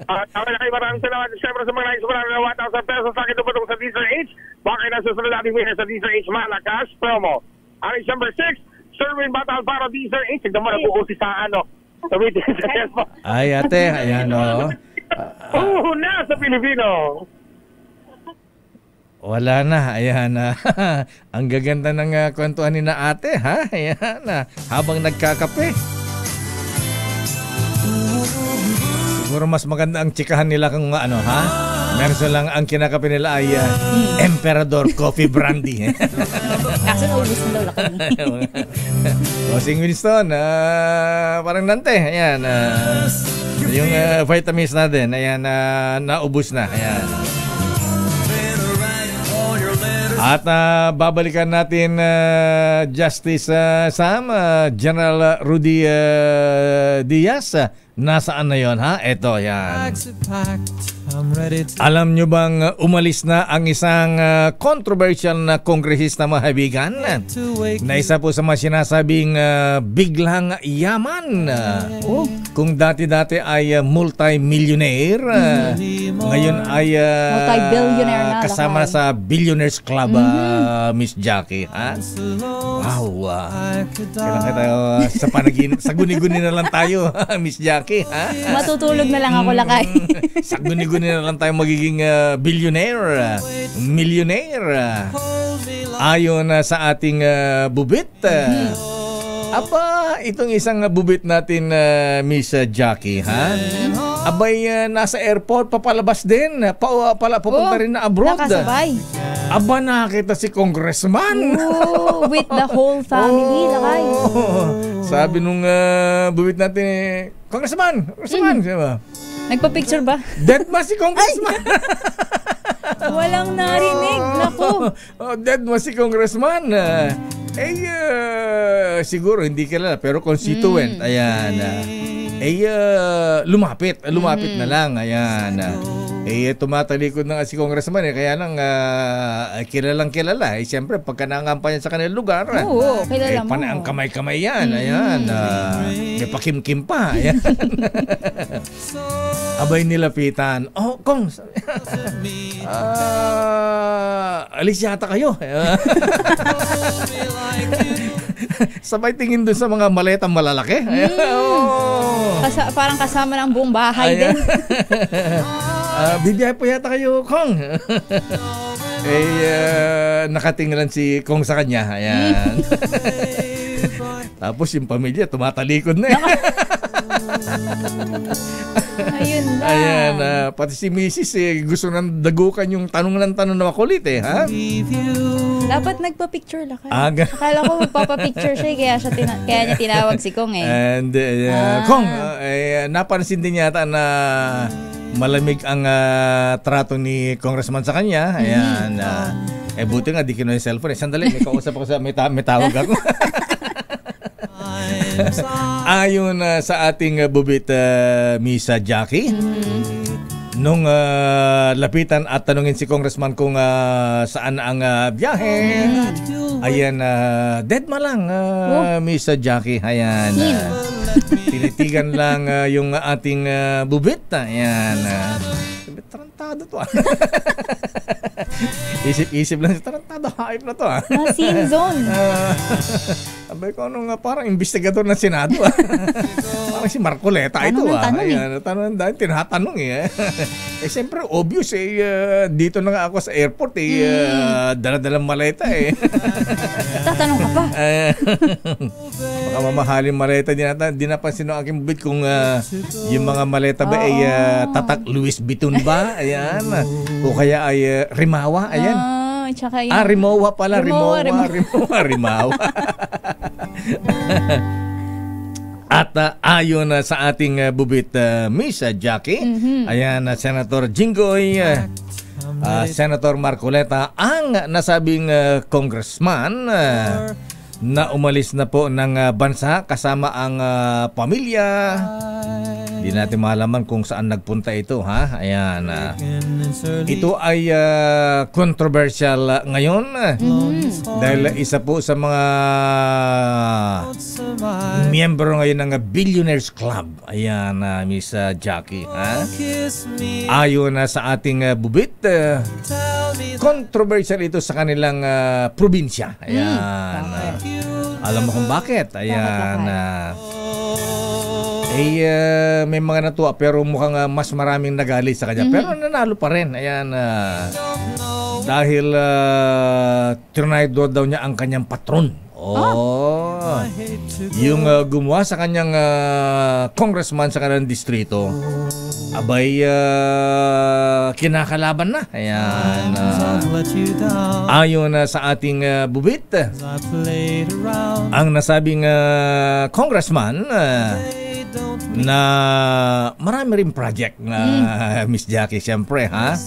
Maraming salamat siyempre sa mga naisumara na 1,000 pesos sa akin tupatong sa DZRH. Baka na susunod natin winner sa DZRH Malakas promo. Ari number 6, Sherwin Batal para DZRH. Tignan mo, nag-uusi sa Tumitin sa cellphone. Ay ate, ayan o. Na sa Pilipino. Wala na, ayan na. Ang gaganda ng kwentuhan ni na ate, ha? Ayan na, habang nagkakape. Siguro mas maganda ang tsikahan nila kung ano, ha? Meron lang ang kinakape nila ay Emperador Coffee Brandy. Kaso naubos na daw laki. Bossing Winston, parang nante, ayan. Yung vitamins natin, ayan, naubos na, ayan. At babalikan natin Justice Sam, General Rudy Diaz. Nasaan na yon ha? Eto, yan. Alam nyo bang umalis na ang isang controversial na kongresista mahabigan na isa po sa mga sinasabing biglang yaman. Kung dati-dati ay multi-millionaire, ngayon ay multi-billionaire na kasama sa Billionaires Club, Miss Jackie, ha? Wow, kailangan tayo sa panagin, sa guni-guni na lang tayo, Miss Jackie, ha? Matutulog na lang ako, lakay. Sa guni-guni na lang tayo magiging billionaire, millionaire. Ayon sa ating bubit. Aba, itong isang bubit natin, Miss Jackie, ha? Abay, nasa airport, papalabas din. Papunta rin na abroad. Nakasabay. Aba, nakita si congressman. With the whole family, lakay. Sabi nung bubit natin, congressman, diba? Nagpa-picture ba? Dead ba si congressman? Walang narinig. Naku. Dead ba si congressman? Siguro hindi kilala pero constituent. Ayan. Lumapit na lang. Ayan. Tumatalikod na si congressman kaya lang kilalang kilala. Siyempre pagka nangampanya sa kanilang lugar, oo, kilala mo. Ang kamay-kamay yan. Ayan. May pakimkim pa. Ayan. Abay nilapitan. Oh, Kong. Alis yata kayo. Sabay tingin dun sa mga maletang malalaki. Parang kasama ng buong bahay din. Bibiyay po yata kayo, Kong. Nakatingnan si Kong sa kanya. Ayan. Tapos yung pamilya tumatalikod na. Ayun na. Ayan, pati si Mrs. gusto nang dagukan yung tanong na makulit ha? Dapat nagpa-picture lang kayo. Akala ko magpapapicture siya kaya niya tinawag si Kong eh. And Kong, napansin din yata na malamig ang trato ni Congressman sa kanya. Ayan. Buti nga di kinuha yung cellphone. Sandali, may kausap ako may tawag ako. Ayon sa ating bubit Miss Jackie, nung lapitan at tanungin si Congressman kung saan ang biyahe, ayan, dead ma lang, Miss Jackie. Ayan, tinitigan lang yung ating bubit. Ayan, tarantado to. Isip-isip lang si tarantado. Hype na to. Scene zone. Abay ko parang investigador ng Senado. Parang si Marcoleta ito. Tanong dahil tinatanong siyempre obvious dito na nga ako sa airport dala-dalang maleta Tatanong ka pa. Baka mamahaling maleta di napansin ng aking bubit kung yung mga maleta ba tatak Louis Vuitton ba? Ayan. O kaya ay Rimawa. Ayan. Tsaka yun. Rimowa pala. Rimawa. At ayon sa ating bubit Miss Jackie, ayan, Senator Jinggoy, Senator Marcoleta ang nasabing congressman na umalis na po ng bansa kasama ang pamilya. Hindi natin malaman kung saan nagpunta ito, ha? Ayan. Ito ay controversial ngayon dahil isa po sa mga miyembro ngayon ng Billionaires Club. Ayan, Miss Jackie, ha? Ayon sa ating bubit, controversial ito sa kanilang probinsya. Ayan. Alam mo kung bakit? Ayan. May mga natuwa pero mukhang mas maraming nagalit sa kanya. Pero nanalo pa rin. Ayan. Dahil trinidor daw niya ang kanyang patron. Yung gumawa sa kanyang congressman sa kanyang distrito. Abay, kinakalaban na. Ayan. Ayon sa ating bubit, ang nasabing congressman na marami rin project na Miss Jackie, siyempre, ha?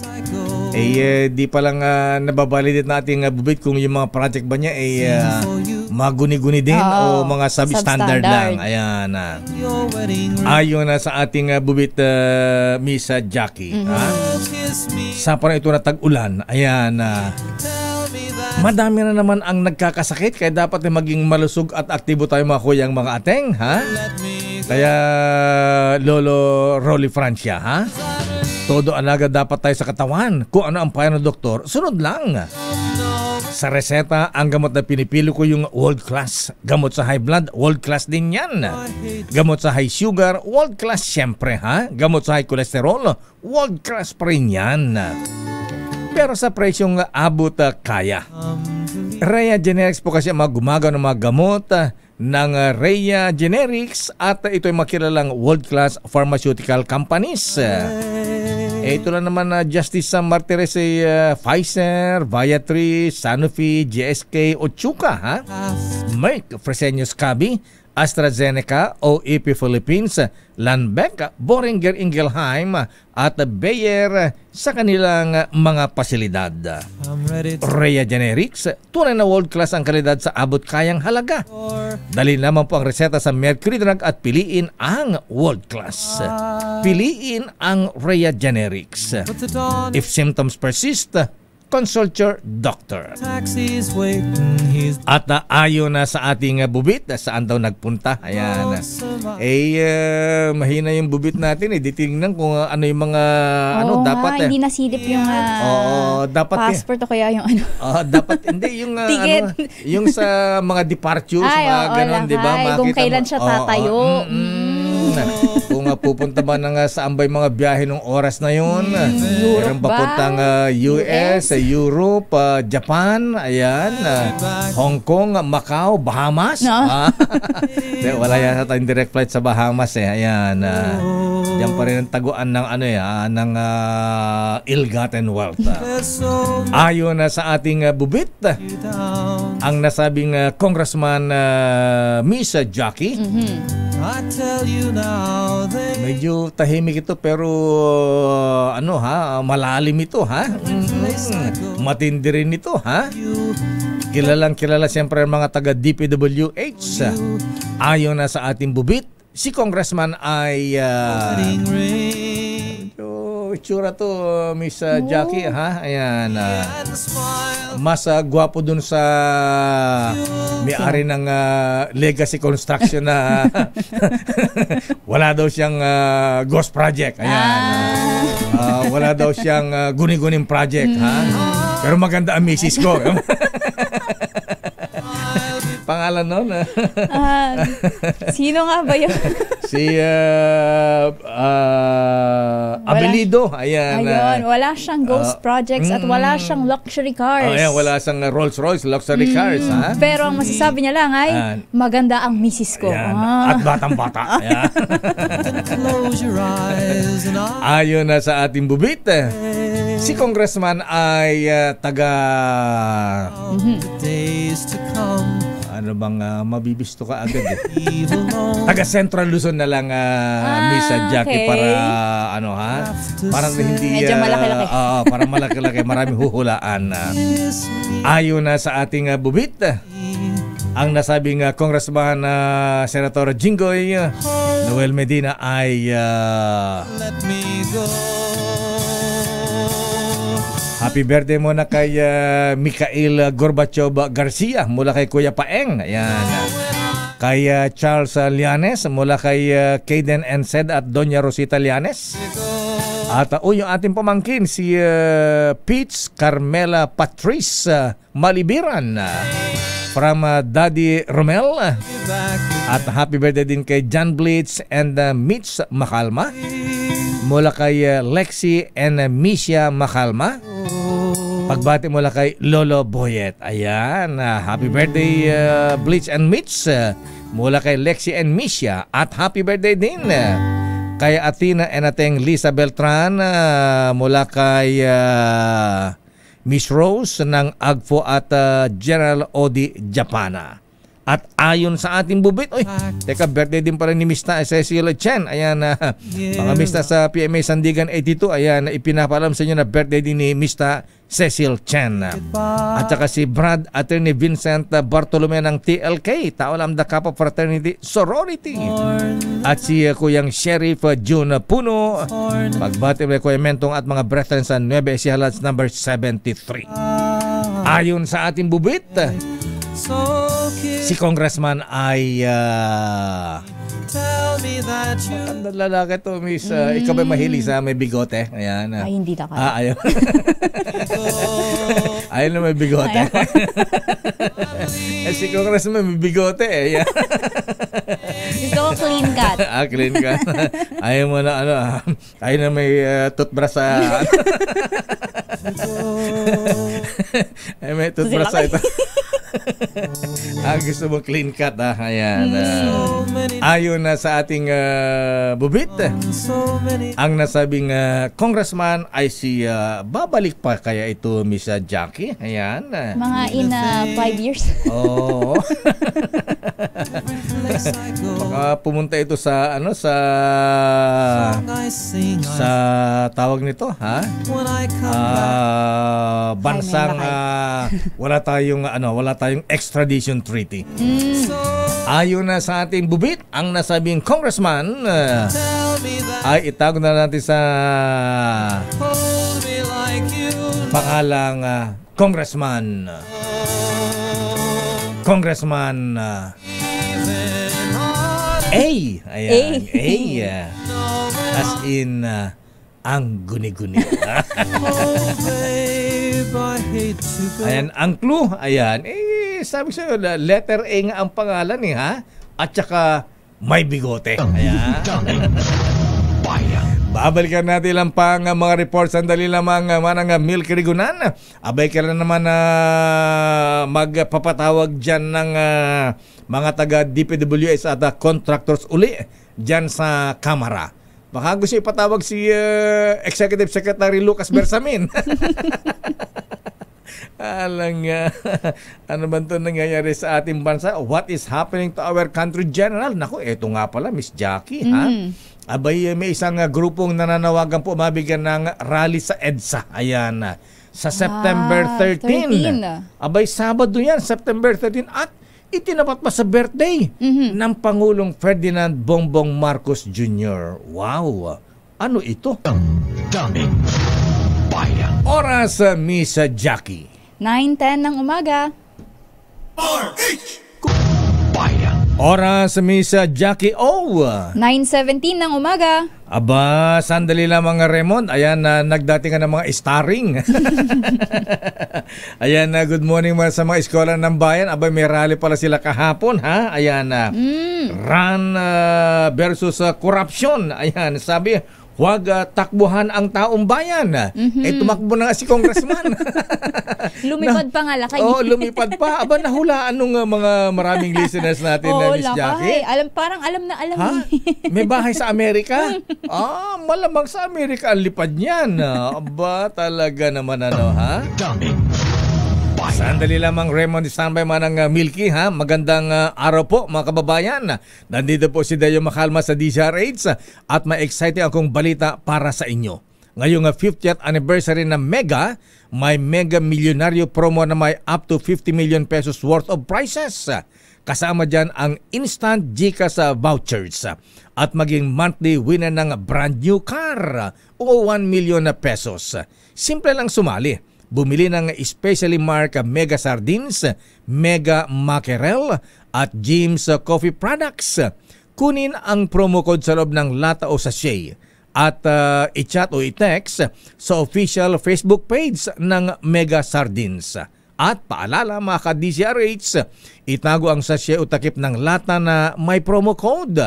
Di pa lang nababalidate natin bubit kung yung mga project ba niya maguni-guni din o mga substandard lang. Ayan. Ayon sa ating bubit, Miss Jackie, ha? Sa parang ito na tag-ulan, ayan, madami na naman ang nagkakasakit kaya dapat maging malusog at aktibo tayo mga kuyang mga ateng, ha? Kaya Lolo Rolly Francia, ha? Todo alaga dapat tayo sa katawan. Kung ano ang payo ng doktor, sunod lang. Sa reseta, ang gamot na pinipili ko yung world class. Gamot sa high blood, world class din yan. Gamot sa high sugar, world class syempre, ha? Gamot sa high cholesterol, world class pa rin yan. Pero sa presyong abot kaya. Rhea Generics po kasi gumagawa ng mga gamot ng Rhea Generics at ito ay makilalang world-class pharmaceutical companies. Ito lang naman Justice Martires, Pfizer, Viatris, Sanofi, GSK, Otsuka, ha? Merck, Fresenius Kabi, AstraZeneca, OEP Philippines, Lundbeck, Boehringer Ingelheim at Bayer sa kanilang mga pasilidad. Rhea Generics, tunay na world-class ang kalidad sa abot kayang halaga. Dali naman po ang reseta sa Mercury Drug at piliin ang world-class. Piliin ang Rhea Generics. If symptoms persist, consult your doctor. At ayon na sa ating bubit, saan daw nagpunta? Ayan. Mahina yung bubit natin. Ditingnan kung ano yung mga dapat. Hindi nasilip yung dapat passport o kaya yung ano. Dapat hindi yung yung sa mga departures, mga ganon, di ba? Kung kailan siya tatayo. Kung pupunta ba saan ba yung mga biyahe ng oras na yun? Meron papuntang US, Europe, Japan, ayan, Hong Kong, Macau, Bahamas. Wala yan tayong direct flight sa Bahamas, ayan. Diyan pa rin ang taguan ng ng ill-gotten wealth. Ayon sa ating bubit, ang nasabing Congressman Miss Jackie, medyo tahimik ito pero malalim ito, ha? Matindi rin ito, ha? Kilalang kilala siyempre ang mga taga DPWH. Ayon na sa ating bubit, si Congressman ay itsura to, Miss Jackie, ha? Ayan. Mas gwapo dun sa may-ari ng Legacy Construction na wala daw siyang ghost project. Ayan. Wala daw siyang guni-guning project, ha? Pero maganda ang misis ko. Pangalan nun? Sino nga ba yun? Si Abelido. Ayan. Wala siyang ghost projects at wala siyang luxury cars. Ayan, wala siyang Rolls-Royce luxury cars. Ha? Pero ang masasabi niya lang ay maganda ang misis ko. At batang-bata. Ayon na sa ating bubit, si Congressman ay taga ano bang mabibisto ka agad taga Central Luzon na lang, Miss Jackie, para parang hindi medyo malaki-laki. Parang malaki-laki, maraming huhulaan. Ayon na sa ating bubit, ang nasabing Congressman Senator Jinggoy Noel Medina ay Let me go. happy birthday muna kay Mikhail Gorbachev Garcia mula kay Kuya Paeng. Ayan. Kay Charles Llanes mula kay Kaden Ensed at Doña Rosita Llanes. At yung ating pamangkin si Peach Carmela Patrice Malibiran from Daddy Romel. At happy birthday din kay John Blitz and Mitch Macalma mula kay Lexi and Misha Macalma. Pagbati mula kay Lolo Boyet. Ayan, happy birthday Blitz and Mitch mula kay Lexi and Misha. At happy birthday din kay Athena and Ateng Lisa Beltran mula kay Miss Rose ng Agfo at General Odi Japana. At ayon sa ating bubit, teka, birthday din pala ni Mr. Cecil Chen. Ayan, mga Mr. sa PMA Sandigan 82, ayan, ipinapalam sa inyo na birthday din ni Mr. Cecil Chen. At saka si Brad Attorney Vincent Bartolome ng TLK, Tao Lambda Kappa Fraternity Sorority. At si Kuyang Sheriff June Puno, pagbati mo Kuya Mentong at mga brethren sa Nueva Ecija Lodge number 73. Ayon sa ating bubit, si Congressman ay magandang lalaki to, Miss. Ikaw ba mahilig sa may bigote? Ayan. Ay, hindi na kaya. Ayaw. Ayaw na may bigote. Si Congressman may bigote eh. Gusto ko clean cut. Clean cut. Ayaw mo na ayaw na may toothbrush sa may toothbrush sa ito. Gusto mo clean cut ayan. Ayon na sa ating bubit, ang nasabing congressman ay si babalik pa kaya ito Miss Jackie. Ayan. Mga in 5 years. Oo. Baka pumunta ito sa sa tawag nito, ha? Bansang wala tayong extradition treaty. Ayon na sa ating bubit, ang nasabing congressman ay itago na natin sa pangalang Congressman A. Ayan, A. As in ang guni-guni. Ayan, ang clue, ayan, sabi ko sa'yo, letter A nga ang pangalan ha? At saka may bigote. Ayan. Babalikan natin lang pang mga reports. Sandali lamang manang Milky Rigunan. Abay ka lang naman magpapatawag dyan ng mga taga DPWS at contractors uli dyan sa Kamara. Baka gusto ipatawag si Executive Secretary Lucas Bersamin. Alang ano ba ito nangyayari sa ating bansa? What is happening to our country general? Naku, eto nga pala, Miss Jackie, ha? Abay, may isang grupong nananawagan po mabigyan ng rally sa EDSA. Ayan, sa September 13. Abay, Sabado yan, September 13. At itinapat pa sa birthday ng Pangulong Ferdinand Bongbong Marcos Jr. Wow! Ano ito? Daming bayan. Oras, Miss Jackie. 9:10 ng umaga. Oras, Miss Jackie O. 9:17 ng umaga. Aba, sandali lang mga Raymond. Ayan, nagdating ka ng mga starring. Ayan, good morning mga sa mga eskola ng bayan. Aba, may rally pala sila kahapon, ha? Ayan, run versus corruption. Ayan, sabi, huwag takbuhan ang taong bayan. Tumakbo na nga si Congressman. Lumipad pa nga lakay. Lumipad pa. Aba, nahulaan nung mga maraming listeners natin na Miss Jackie. Parang alam na alam. May bahay sa Amerika? Malamang sa Amerika ang lipad niyan. Aba, talaga naman ha? Sandali lamang Raymond, standby manang Milky, ha? Magandang araw po mga kababayan. Nandito po si Dayo Macalma sa DZRH at may exciting akong balita para sa inyo. ngayong 50th anniversary ng Mega, may Mega Milyonaryo promo na may up to 50 million pesos worth of prizes. Kasama dyan ang instant GCash vouchers at maging monthly winner ng brand new car o 1 million pesos. Simple lang sumali. Bumili ng specially marked Mega Sardines, Mega Mackerel at Jim's Coffee Products. Kunin ang promo code sa loob ng lata o sachet at i-chat o i-text sa official Facebook page ng Mega Sardines. At paalala mga ka-DZRH, itago ang sachet o takip ng lata na may promo code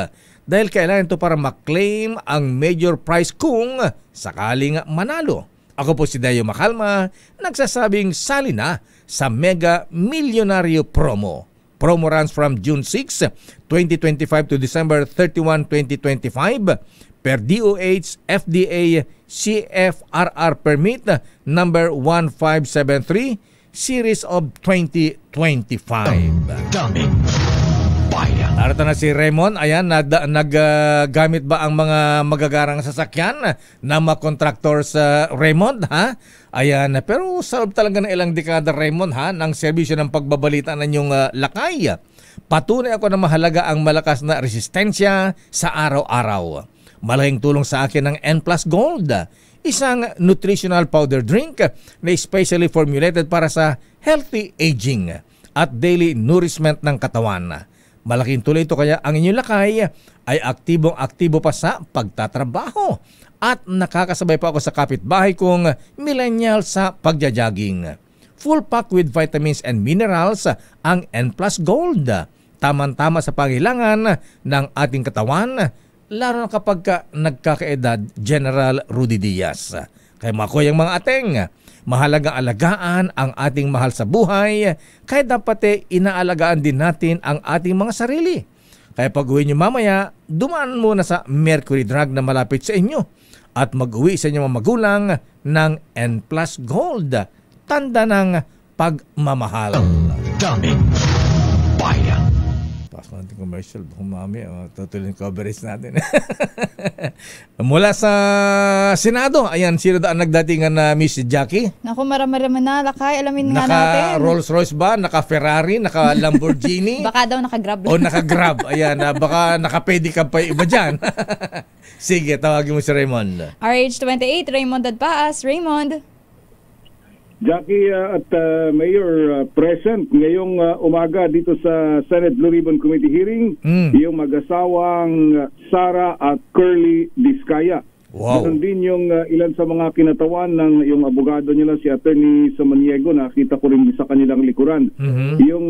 dahil kailangan ito para maklaim ang major prize kung sakaling manalo. Ako po si Dayo Macalma, nagsasabing sali na sa Mega Milyonaryo Promo. Promo runs from June 6, 2025 to December 31, 2025 per DOH FDA CFRR Permit number 1573 Series of 2025. Daming bayan. Narito na si Raymond. Ayan, naggamit ba ang mga magagarang sasakyan na mga kontraktor sa Raymond, ha? Ayan, pero sa loob talaga ng ilang dekada, Raymond, ha, ng serbisyo ng pagbabalita ng inyong lakay. Patunay ako na mahalaga ang malakas na resistensya sa araw-araw. Malaking tulong sa akin ng N Plus Gold, isang nutritional powder drink na specially formulated para sa healthy aging at daily nourishment ng katawan. Malaking tulong ito kaya ang inyong lakay ay aktibong-aktibo pa sa pagtatrabaho at nakakasabay pa ako sa kapitbahay kong millennial sa pagja-jogging. Full pack with vitamins and minerals ang N Plus Gold. Tama-tama sa pangailangan ng ating katawan, lalo na kapag nagkakaedad, General Rudy Diaz. Kaya makoy ang mga ateng, mahalagang alagaan ang ating mahal sa buhay, kaya dapat inaalagaan din natin ang ating mga sarili. Kaya pag uwi nyo mamaya, dumaan muna sa Mercury Drug na malapit sa inyo at mag-uwi sa inyong mga magulang ng N Plus Gold, tanda ng pagmamahal. Daming bayan. Pas natin commercial, mami, tutuloy yung coverage natin. Mula sa Senado, ayan, sino daan nagdatingan na Miss Jackie? Naku, marami-rami na lakay. Alamin nga natin. Naka Rolls Royce ba? Naka Ferrari? Naka Lamborghini? Baka daw naka-grab. O naka-grab. Ayan, baka naka-pedicab pa iba dyan. Sige, tawagin mo si Raymond. RH28, Raymond Dadpaas. Raymond. Jackie at Mayor present ngayong umaga dito sa Senate Blue Ribbon Committee hearing, yung mag-asawang Sara at Curly Discaya. Wow. Meron din yung ilan sa mga kinatawan ng yung abogado nila, si Attorney Samaniego, nakita ko rin sa kanilang likuran. Yung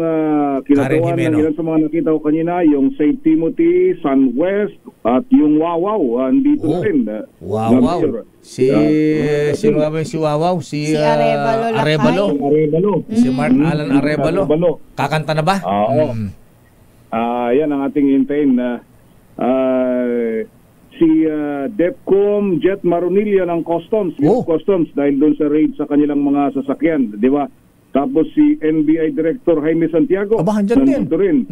kinatawan ng ilan sa mga nakita ko kanina, yung St. Timothy, Sun West, at yung Wawaw, andito rin. Wawaw. Sino nga ba yung si Wawaw? Si Arevalo. Si Mark Alan Arevalo. Kakanta na ba? Oo. Yan ang ating hintayin. Si DepCom Jet Maronilla ng Customs, Customs dahil doon sa raid sa kanilang mga sasakyan, di ba? Tapos si NBI Director Jaime Santiago, nandito rin.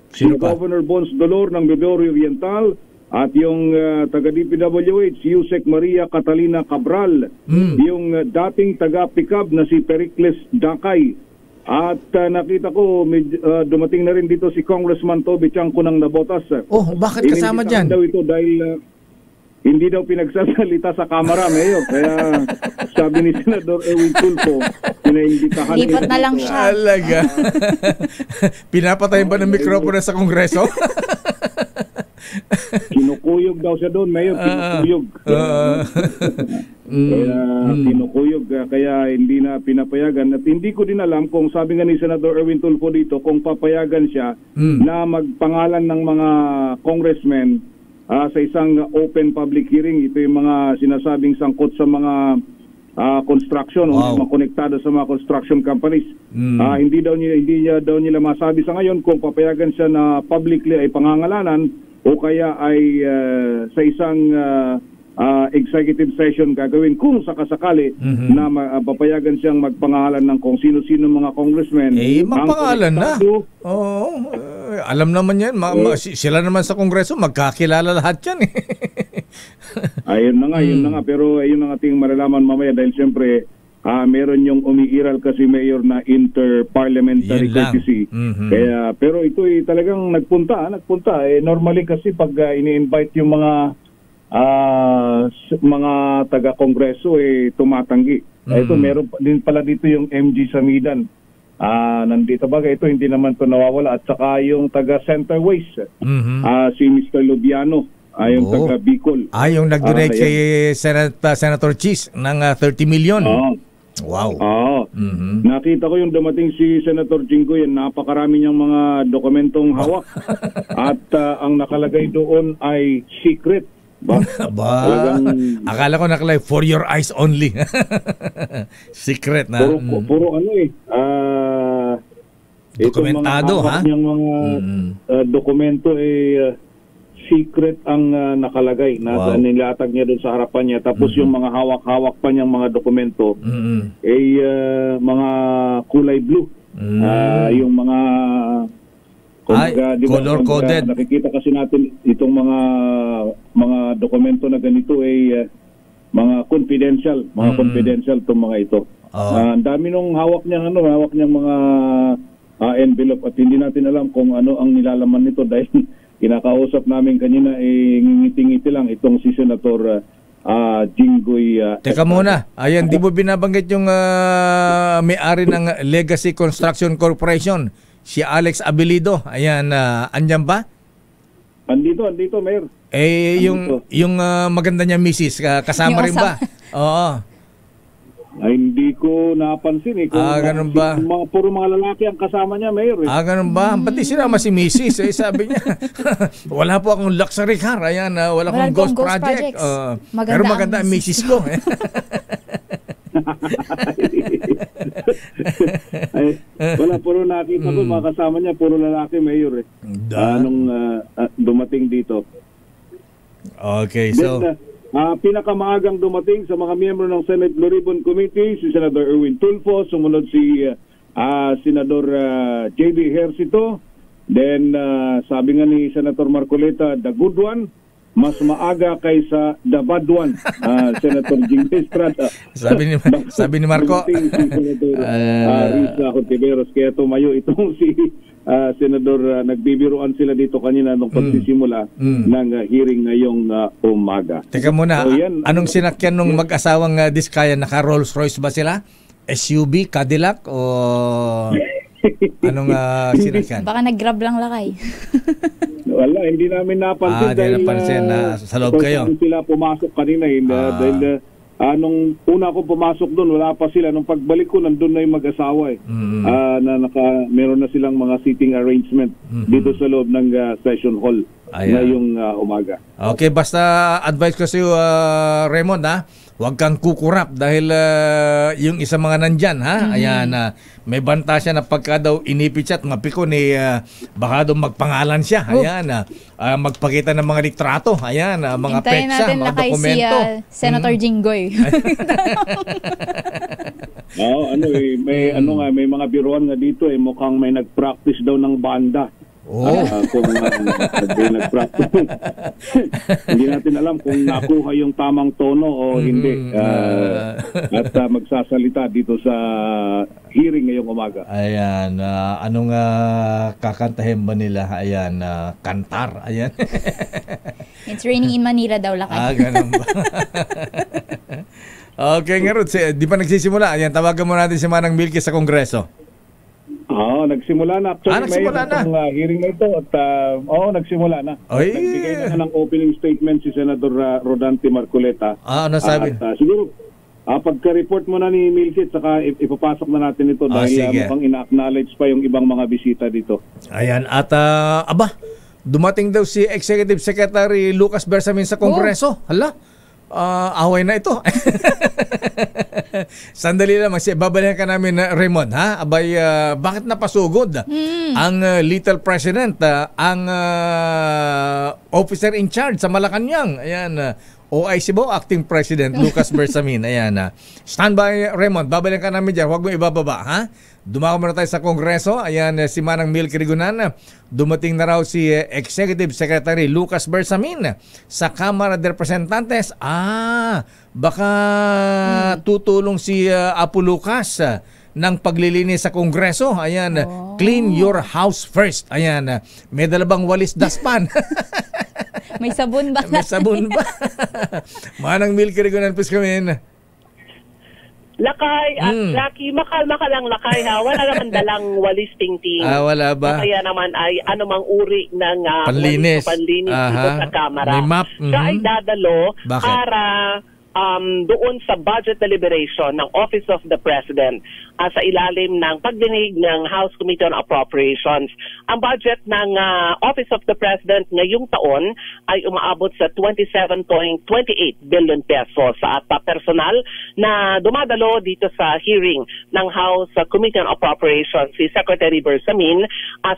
Si Governor Bons Dolor ng Mindoro Oriental at yung taga-DPWH, si Yusek Maria Catalina Cabral, yung dating taga-Picab na si Pericles Dakay. At nakita ko, dumating na rin dito si Congressman Toby Chanco ng Nabotas. Oh, bakit kasama dyan? Daw ito dahil hindi daw pinagsasalita sa kamera, Mayor. Kaya sabi ni Senador Erwin Tulfo, pinaimbitahan. Lipat na lang siya. Alaga. Pinapatayin ba ng mikropono sa Kongreso? Kinukuyog daw siya doon, Mayor. Kinukuyog. Kinukuyog. Kaya hindi na pinapayagan. At hindi ko din alam kung sabi nga ni Senador Erwin Tulfo dito, kung papayagan siya na magpangalan ng mga congressmen sa isang open public hearing. Ito yung mga sinasabing sangkot sa mga construction o mga konektado sa mga construction companies. Hindi daw nila masabi sa ngayon kung papayagan siya na publicly ay pangangalanan o kaya ay sa isang executive session gagawin kung sakasakali na papayagan siyang magpangalan ng kung sino-sino mga congressmen. Magpangalan na. Oo. alam naman yan. Sila naman sa Kongreso, magkakilala lahat yan eh. Ayun na nga. Pero ayun ang ating malalaman mamaya dahil siyempre meron yung umiiral kasi mayor na interparliamentary courtesy. Kaya, pero ito talagang nagpunta. Normally kasi pag ini-invite yung mga taga-kongreso tumatanggi. Ito meron din pala dito yung MG Samidan. Nandito bagay ito, hindi naman to nawawala. At saka yung taga-Center Waste, si Mr. Lubiano, yung taga Bicol. Yung nag-donate kay Senator Cheese ng 30 million. Wow. Nakita ko yung dumating si Senator Jinggoy, napakarami niyang mga dokumentong hawak. At ang nakalagay doon ay secret. Akala ko nakalagay for your eyes only. Secret na. Puro dokumentado, ha? Yung mga dokumento secret ang nakalagay. Nilatag niya doon sa harapan niya. Tapos yung mga hawak-hawak pa niyang mga dokumento mga kulay blue. Yung mga color-coded. Nakikita kasi natin itong mga dokumento na ganito mga confidential. Confidential itong mga ito. Ang dami nung hawak niyang mga envelope at hindi natin alam kung ano ang nilalaman nito dahil kinakausap namin kanina ngiti-ngiti lang itong si Senator Jinggoy. Teka muna, ayan, di mo binabanggit yung may-ari ng Legacy Construction Corporation, si Alex Abilido. Ayan, andyan ba? Andito, Mayor. Yung maganda niya misis, kasama rin ba? Oo. Ay, hindi ko napansin ganun ba? Puro mga lalaki ang kasama niya, Mayor. Ganun ba? Pati sinama si Mrs. Sabi niya, wala po akong luxury car. Ayan, wala akong ghost project. Pero maganda ang Mrs. ko. Wala, puro nakita ko mga kasama niya, puro lalaki, Mayor. Nung dumating dito. Okay, so... pinakamaagang dumating sa mga miyembro ng Senate Blue Ribbon Committee si Senator Erwin Tulfo, sumunod si Senador J.D. Ejercito, then sabi nga ni Senator Marcoleta, the good one, mas maaga kaysa the bad one, Senator Jinggoy Estrada. Sabi ni Marco. Si Senator Risa Contiveros, kaya tumayo itong si Senador, nagbibiruan sila dito kanina nung pagsisimula ng hearing ngayong umaga. Teka muna, anong sinakyan nung mag-asawang Diskaya? Naka Rolls Royce ba sila? SUV, Cadillac o anong sinakyan? Baka nag-grab lang lakay. Wala, hindi namin napansin. Hindi napansin na sa loob kayo. Sila pumasok kanina dahil nung una ko pumasok doon, wala pa sila. Nung pagbalik ko, nandun na yung mag-asawa meron na silang mga seating arrangement dito sa loob ng session hall ngayong umaga. Okay, basta advice ko sa iyo, Raymond, huwag kang kukurap dahil yung isa mga nandyan, ayan, may banta siya na pagka daw inipit siya at mapikon, baka daw magpangalan siya, ayan, magpakita ng mga litrato, ayan, mga petsa, mga dokumento. Si Senator Jinggoy. May mga biruan nga dito, mukhang may nag-practice daw ng banda. Kung nag-practice. Hindi natin alam kung nakuha yung tamang tono o hindi. At magsasalita dito sa hearing ngayong umaga. Ayan, anong kakantahin ba nila? Ayan, kantar. Ayan. It's raining in Manila daw lakay. Ganun ba? Okay, Ngarut, di pa nagsisimula? Ayan, tawagan mo natin si Manang Milky sa Kongreso. Nagsimula na. Actually, nagsimula na. Hearing na ito at nagsimula na. Nagbigay na ng opening statement si Senator Rodante Marcoleta. Ano sabi? Siguro, pagka-report mo na ni Milky, saka ipapasok na natin ito dahil mukhang ina-acknowledge pa yung ibang mga bisita dito. Ayan, at dumating daw si Executive Secretary Lucas Bersamin sa Kongreso. Hala? Away na ito. Sandali lang, babalikan ka namin, Raymond, Abay, bakit napasugod ang Little President, ang officer in charge sa Malacanang? Ayan, OIC Cebu, Acting President Lucas Bersamin. Ayan, stand by, Raymond, babalikan ka namin dyan. Huwag mo ibababa, Dumako muna tayo sa Kongreso. Ayan, si Manang Mil Crigunan. Dumating na raw si Executive Secretary Lucas Bersamin sa Kamara de Representantes. Baka tutulong si Apo Lucas ng paglilinis sa Kongreso. Ayan, clean your house first. Ayan, may dalabang walis daspan. May sabon ba? May sabon ba? Manang Mil Crigunan, please come in. Lakay at Lucky, makalma ka lang Lakay ha. Wala naman dalang walis tingting. Wala ba? Kaya naman ay anumang uri ng panlinis dito sa Kamara. May map. Siya ay dadalo para doon sa budget deliberation ng Office of the President sa ilalim ng pagdinig ng House Committee on Appropriations. Ang budget ng Office of the President ngayong taon ay umaabot sa 27.28 billion pesos at personal na dumadalo dito sa hearing ng House Committee on Appropriations si Secretary Bersamin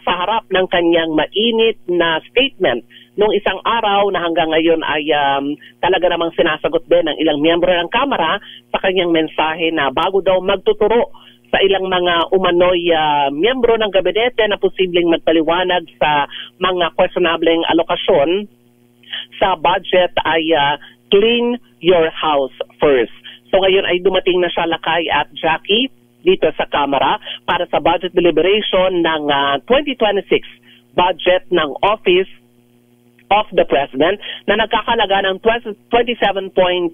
sa harap ng kanyang mainit na statement nung isang araw na hanggang ngayon ay talaga namang sinasagot din ng ilang miyembro ng Kamara sa kanyang mensahe na bago daw magtuturo sa ilang mga umano'y miyembro ng gabinete na posibleng magpaliwanag sa mga questionableng alokasyon sa budget ay clean your house first. So ngayon ay dumating na siya Lakay at Jackie dito sa Kamara para sa budget deliberation ng 2026 budget ng Office of the President na nagkakalaga ng 27.28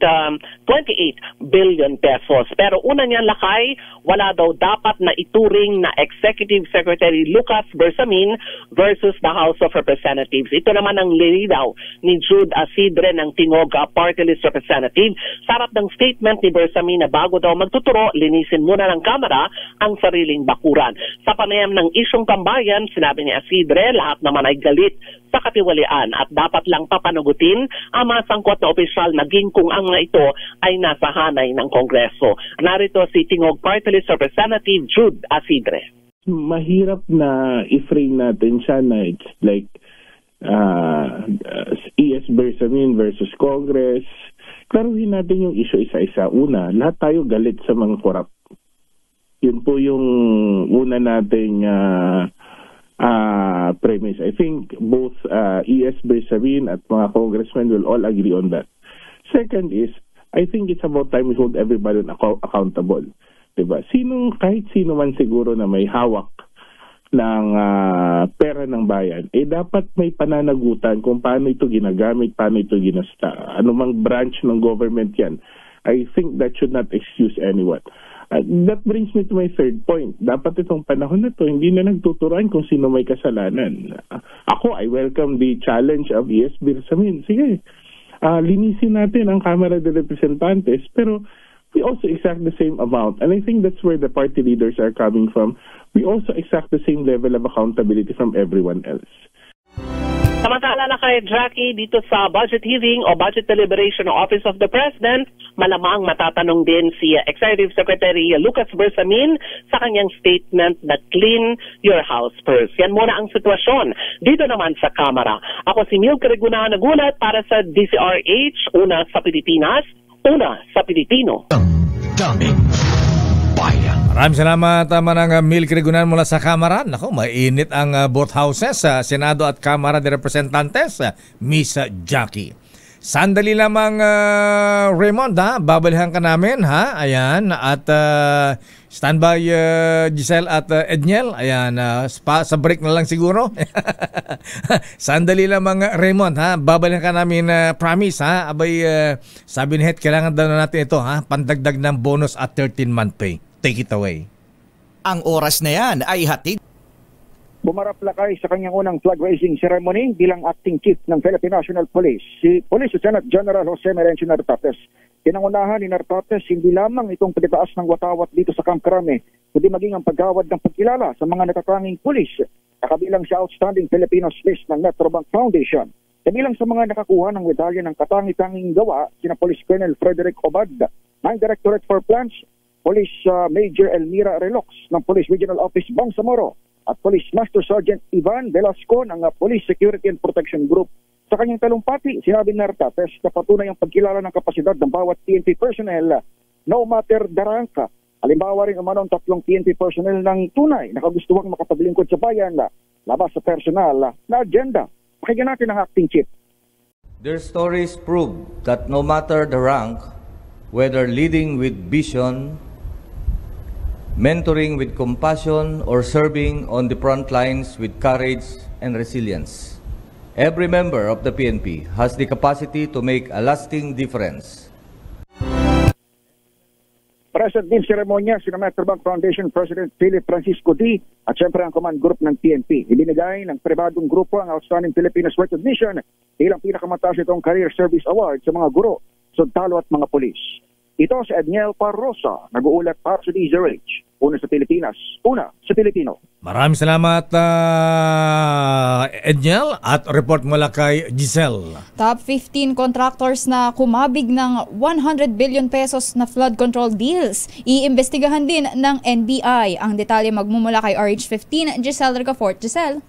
billion pesos. Pero una niyan Lakay, wala daw dapat na ituring na Executive Secretary Lucas Bersamin versus the House of Representatives. Ito naman ang linidaw ni Jude Asidre ng Tingog Party List Representative. Sarap ng statement ni Bersamin na bago daw magtuturo, linisin muna ng Kamara ang sariling bakuran. Sa panayam ng isyong tambayan, sinabi ni Asidre, lahat naman ay galit sa katiwalian at dapat lang papanugutin ang mga sangkot na opisyal naging kung ang mga ito ay nasa hanay ng Kongreso. Narito si Tingog Party List Representative Jude Asidre. Mahirap na i-frame natin siya na it's like E.S. Bersamin versus Congress. Klaruhin natin yung issue isa-isa. Una, lahat tayo galit sa mga korap. Yun po yung una nating premise. I think both E.S. Bersamin at mga congressmen will all agree on that. Second is, I think it's about time we hold everybody accountable. Diba? Kahit sino man siguro na may hawak ng pera ng bayan, dapat may pananagutan kung paano ito ginagamit, paano ito ginasta. Anumang branch ng government yan. I think that should not excuse anyone. That brings me to my third point. Dapat itong panahon na to, hindi na nagtuturuan kung sino may kasalanan. Ako, I welcome the challenge of E.S. Bersamin. Sige, linisin natin ang Kamara de Representantes, pero we also exact the same amount. And I think that's where the party leaders are coming from. We also exact the same level of accountability from everyone else. Samantala na kay Jackie dito sa budget hearing o budget deliberation ng Office of the President, malamang matatanong din si Executive Secretary Lucas Bersamin sa kanyang statement na clean your house first. Yan muna ang sitwasyon dito naman sa Kamara. Ako si Mil Crigunan, nagulat para sa DCRH, una sa Pilipinas, una sa Pilipino. Daming bayan. Maraming salamat Manang Mil Crigunan mula sa Kamara. Nako, mainit ang both houses sa Senado at Kamara de Representantes, Miss Jackie. Sandali lamang Raymond babalihan ka namin ayan at standby Giselle at Edniel, ayan sa break na lang siguro. Sandali lamang Raymond babalihan ka namin promise abay sabi ni Het kailangan daw natin ito pandagdag ng bonus at 13-month pay. Take it away. Ang oras na yan ay hatid. Bumarap Lakay sa kanyang unang flag-raising ceremony bilang acting chief ng Philippine National Police, si Police Lieutenant General Jose Merencio Nartates. Pinangunahan ni Nartates hindi lamang itong pagtaas ng watawat dito sa Camp Crame, kundi maging ang paggawad ng pagkilala sa mga natatanging pulis, nakabilang sa Outstanding Filipino List ng Metrobank Foundation. Kabilang sa mga nakakuha ng medalya ng katangi-tanging gawa, sina Police Colonel Frederick Obad, ng Directorate for Plans, Police Major Elmira Relox ng Police Regional Office Bangsamoro, at Police Master Sergeant Ivan Velasco ng Police Security and Protection Group. Sa kanyang talumpati, sinabi ni Nartates na patunay ang pagkilala ng kapasidad ng bawat PNP personnel no matter the rank, Halimbawa rin umanong 3 PNP personnel ng tunay na kagustuhang makapaglingkod sa bayan labas sa personal na agenda. Pakinggan natin ang acting chief. Their stories prove that no matter the rank, whether leading with vision, mentoring with compassion, or serving on the front lines with courage and resilience, every member of the PNP has the capacity to make a lasting difference. Present din seremonya si Metrobank Foundation President Philip Francisco D. at siyempre ang command group ng PNP. Ibinigay ng pribadong grupo ang Outstanding Filipinos Recognition bilang pinakamataas itong Career Service Award sa mga guro, sundalo at mga pulis. Ito si Edniel Parrosa, nag-uulat para sa DZRH. Una sa Pilipinas, una sa Pilipino. Maraming salamat, Edniel, at report mula kay Giselle. Top 15 contractors na kumabig ng 100 billion pesos na flood control deals. Iimbestigahan din ng NBI. Ang detalye magmumula kay RH15, Giselle Ricafort. Giselle?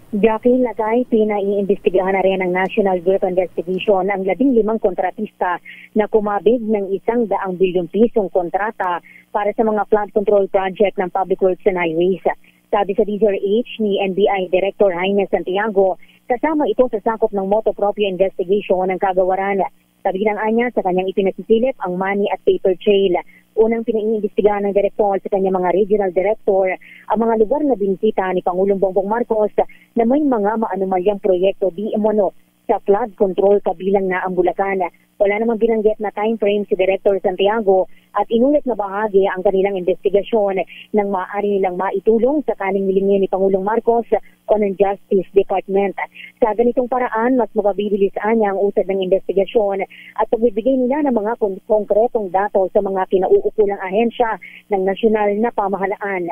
Jackie Lagay, pinaiimbestigahan na rin ng National Bureau of Investigation ang 15 kontratista na kumabig ng 100 bilyong pisong kontrata para sa mga flood control project ng Public Works and Highways. Sabi sa DZRH ni NBI Director Jaime Santiago, kasama ito sa sakop ng motu proprio investigation ng kagawaran. Sabi ng anya sa kanyang ipinasisilip ang money at paper trail. Unang pinaiimbestigahan ng direktor sa kanyang mga regional director ang mga lugar na binisita ni Pangulong Bongbong Marcos na may mga maanumalyang proyekto di umano sa flood control kabilang na ang Bulacan. Wala namang binanggit na time frame si Director Santiago at inulit na bahagi ang kanilang investigasyon nang maaari nilang maitulong sakaling nilingin ni Pangulong Marcos o ng Justice Department. Sa ganitong paraan, mas mapabibilis niya ang usad ng investigasyon at pagbibigay nila ng mga konkretong datos sa mga kinauukulang ahensya ng nasyonal na pamahalaan.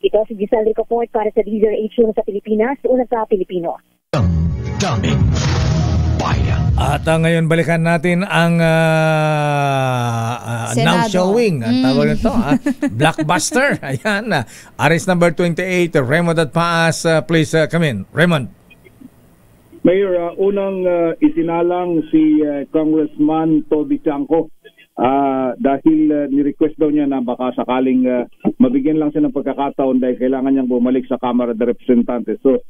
Ito si Giselle Ricafort para sa DZRH sa Pilipinas, una sa Pilipino. Daming bayan. At ngayon balikan natin ang now showing. Ang tawag nito, blockbuster. Ayan. Arrest number 28, Raymond at Paas. Please come in. Raymond. Mayor, unang isinalang si Congressman Toby Chanco dahil ni-request daw niya na baka sakaling mabigyan lang siya ng pagkakataon dahil kailangan niyang bumalik sa Kamara de Representantes. So,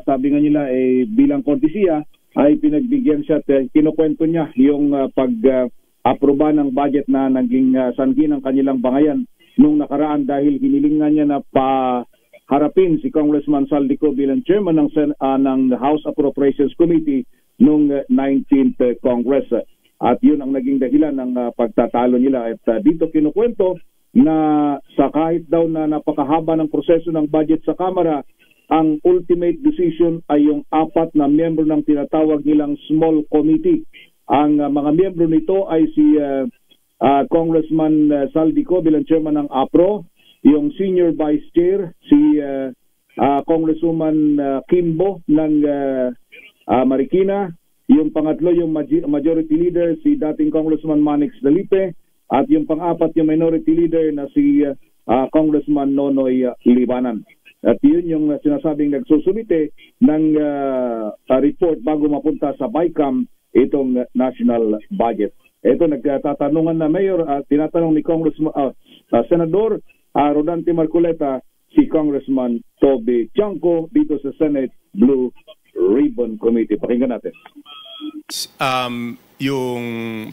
sabi nga nila bilang kortesiya ay pinagbigyan siya at kinukwento niya yung pag-aproba ng budget na naging sanhi ng kanilang bangayan nung nakaraan dahil hiniling nga niya na harapin si Congressman Saldico bilang chairman ng House Appropriations Committee nung 19th Congress. At yun ang naging dahilan ng pagtatalo nila. At dito kinukwento na sa kahit daw na napakahaba ng proseso ng budget sa Kamara, ang ultimate decision ay yung 4 na miyembro ng tinatawag nilang small committee. Ang mga miyembro nito ay si Congressman Saldico bilang chairman ng APRO, yung senior vice chair si Congresswoman Kimbo ng Marikina, yung pangatlo yung majority leader si dating Congressman Manix Dalipe, at yung pang-4 yung minority leader na si Congressman Nonoy Libanan. At yun yung sinasabing nagsusumite ng report bago mapunta sa BICAM itong national budget. Ito nagtatanungan na Mayor, tinatanong ni Senador Rodante Marcoleta si Congressman Toby Chanco dito sa Senate Blue Ribbon Committee. Pakinggan natin. Yung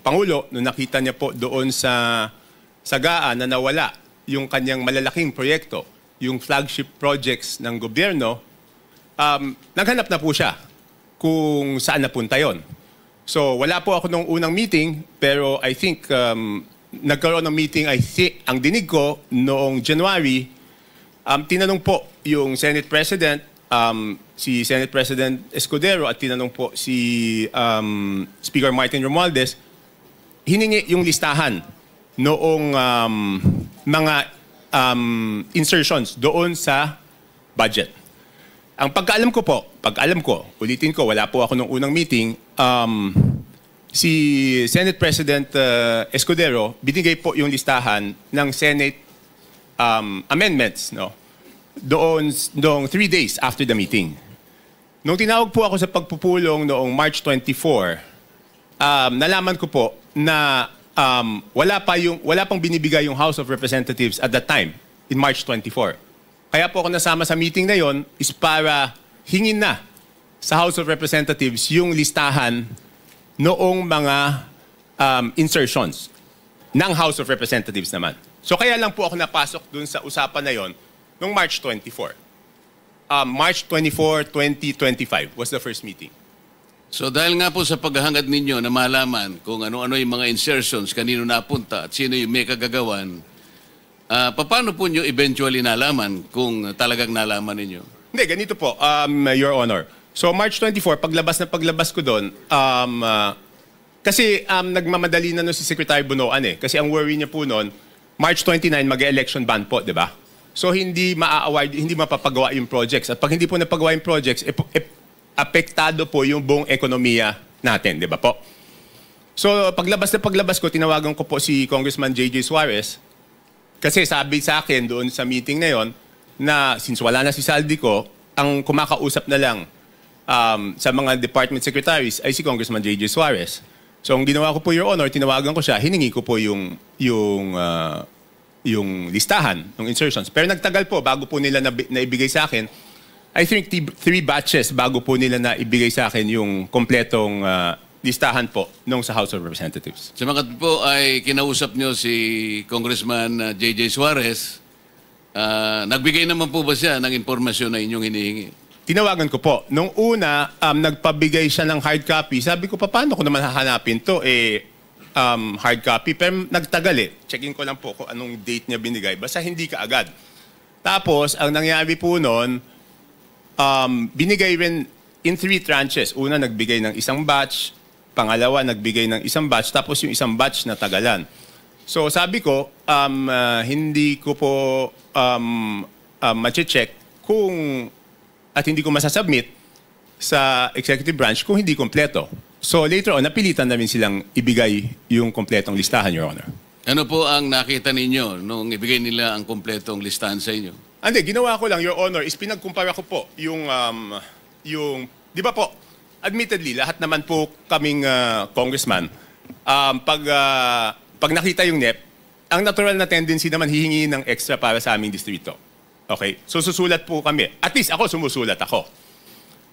Pangulo, nung nakita niya po doon sa Sagaan na nawala yung kanyang malalaking proyekto, yung flagship projects ng gobyerno, naghanap na po siya kung saan napunta yon. So wala po ako nung unang meeting, pero I think nagkaroon ng meeting, ang dinig ko noong January, tinanong po yung Senate President, si Senate President Escudero at tinanong po si Speaker Martin Romualdez, hiningi yung listahan noong mga insertions doon sa budget. Ang pagkaalam ko, ulitin ko, wala po ako nung unang meeting, si Senate President Escudero, binigay po yung listahan ng Senate amendments, no? Doon 3 days after the meeting. Nung tinawag po ako sa pagpupulong noong March 24, nalaman ko po na wala pang binibigay yung House of Representatives at that time, in March 24. Kaya po ako nasama sa meeting na yon is para hingin na sa House of Representatives yung listahan noong mga insertions ng House of Representatives naman. So kaya lang po ako napasok dun sa usapan na yon noong March 24. March 24, 2025 was the first meeting. So dahil nga po sa paghahangad ninyo na malaman kung ano-ano yung mga insertions, kanino napunta at sino yung may kagagawan, paano po nyo eventually nalaman kung talagang nalaman ninyo? Hindi, ganito po, Your Honor. So March 24, paglabas ko doon, kasi nagmamadali na si Secretary Bunoan eh. Kasi ang worry niya po noon, March 29 mag-election ban po, di ba? So hindi ma-award, hindi mapapagawa yung projects. At pag hindi po napagawa yung projects, apektado po yung buong ekonomiya natin, di ba po? So paglabas ko, tinawagan ko po si Congressman J.J. Suarez kasi sabi sa akin doon sa meeting na yon na since wala na si Saldico, ang kumakausap na lang sa mga department secretaries ay si Congressman J.J. Suarez. So ang ginawa ko po, Your Honor, tinawagan ko siya, hiningi ko po yung listahan ng insertions. Pero nagtagal po bago po nila naibigay sa akin. I think 3 batches bago po nila naibigay sa akin yung kompletong listahan po nung sa House of Representatives. Sa mga po ay kinausap nyo si Congressman J.J. Suarez. Nagbigay naman po ba siya ng impormasyon na inyong hinihingi? Tinawagan ko po. Nung una, nagpabigay siya ng hard copy. Sabi ko, paano ko naman hahanapin to? Hard copy. Pero nagtagal eh. Checking ko lang po kung anong date niya binigay. Basta hindi ka agad. Tapos, ang nangyari po noon, binigay rin in 3 tranches. Una, nagbigay ng isang batch. Pangalawa, nagbigay ng isang batch. Tapos yung isang batch na tagalan. So sabi ko, hindi ko po ma-check kung at hindi ko masasubmit sa executive branch kung hindi kompleto. So later on, napilitan namin silang ibigay yung kompletong listahan, Your Honor. Ano po ang nakita ninyo nung ibigay nila ang kompletong listahan sa inyo? Hindi, ginawa ko lang, Your Honor, is pinagkumpara ko po yung di ba po, admittedly, lahat naman po kaming congressman, pag nakita yung NEP, ang natural na tendency naman hihingi ng extra para sa aming distrito. Okay? So susulat po kami. At least ako, sumusulat ako.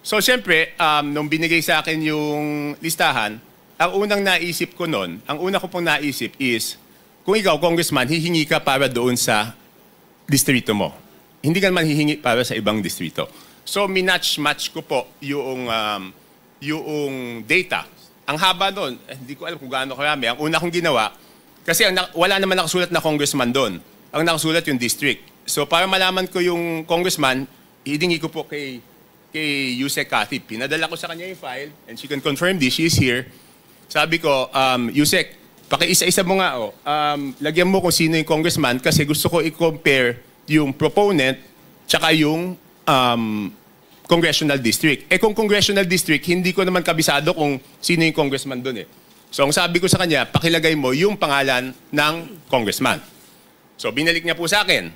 So siyempre, nung binigay sa akin yung listahan, ang unang naisip ko noon, ang una ko pong naisip is, kung ikaw, congressman, hihingi ka para doon sa distrito mo. Hindi ka naman hihingi para sa ibang distrito. So minatch-match ko po yung data. Ang haba doon, hindi ko alam kung gaano karami. Ang una kong ginawa, kasi wala naman nakasulat na congressman doon. Ang nakasulat yung district. So para malaman ko yung congressman, hihingi ko po kay Yusek Cathy. Pinadala ko sa kanya yung file and she can confirm this. She is here. Sabi ko, Yusek, pakiisa-isa mo nga. Lagyan mo kung sino yung congressman kasi gusto ko i-compare yung proponent tsaka yung congressional district. Kung congressional district, hindi ko naman kabisado kung sino yung congressman doon eh. So ang sabi ko sa kanya, pakilagay mo yung pangalan ng congressman. So binalik niya po sa akin.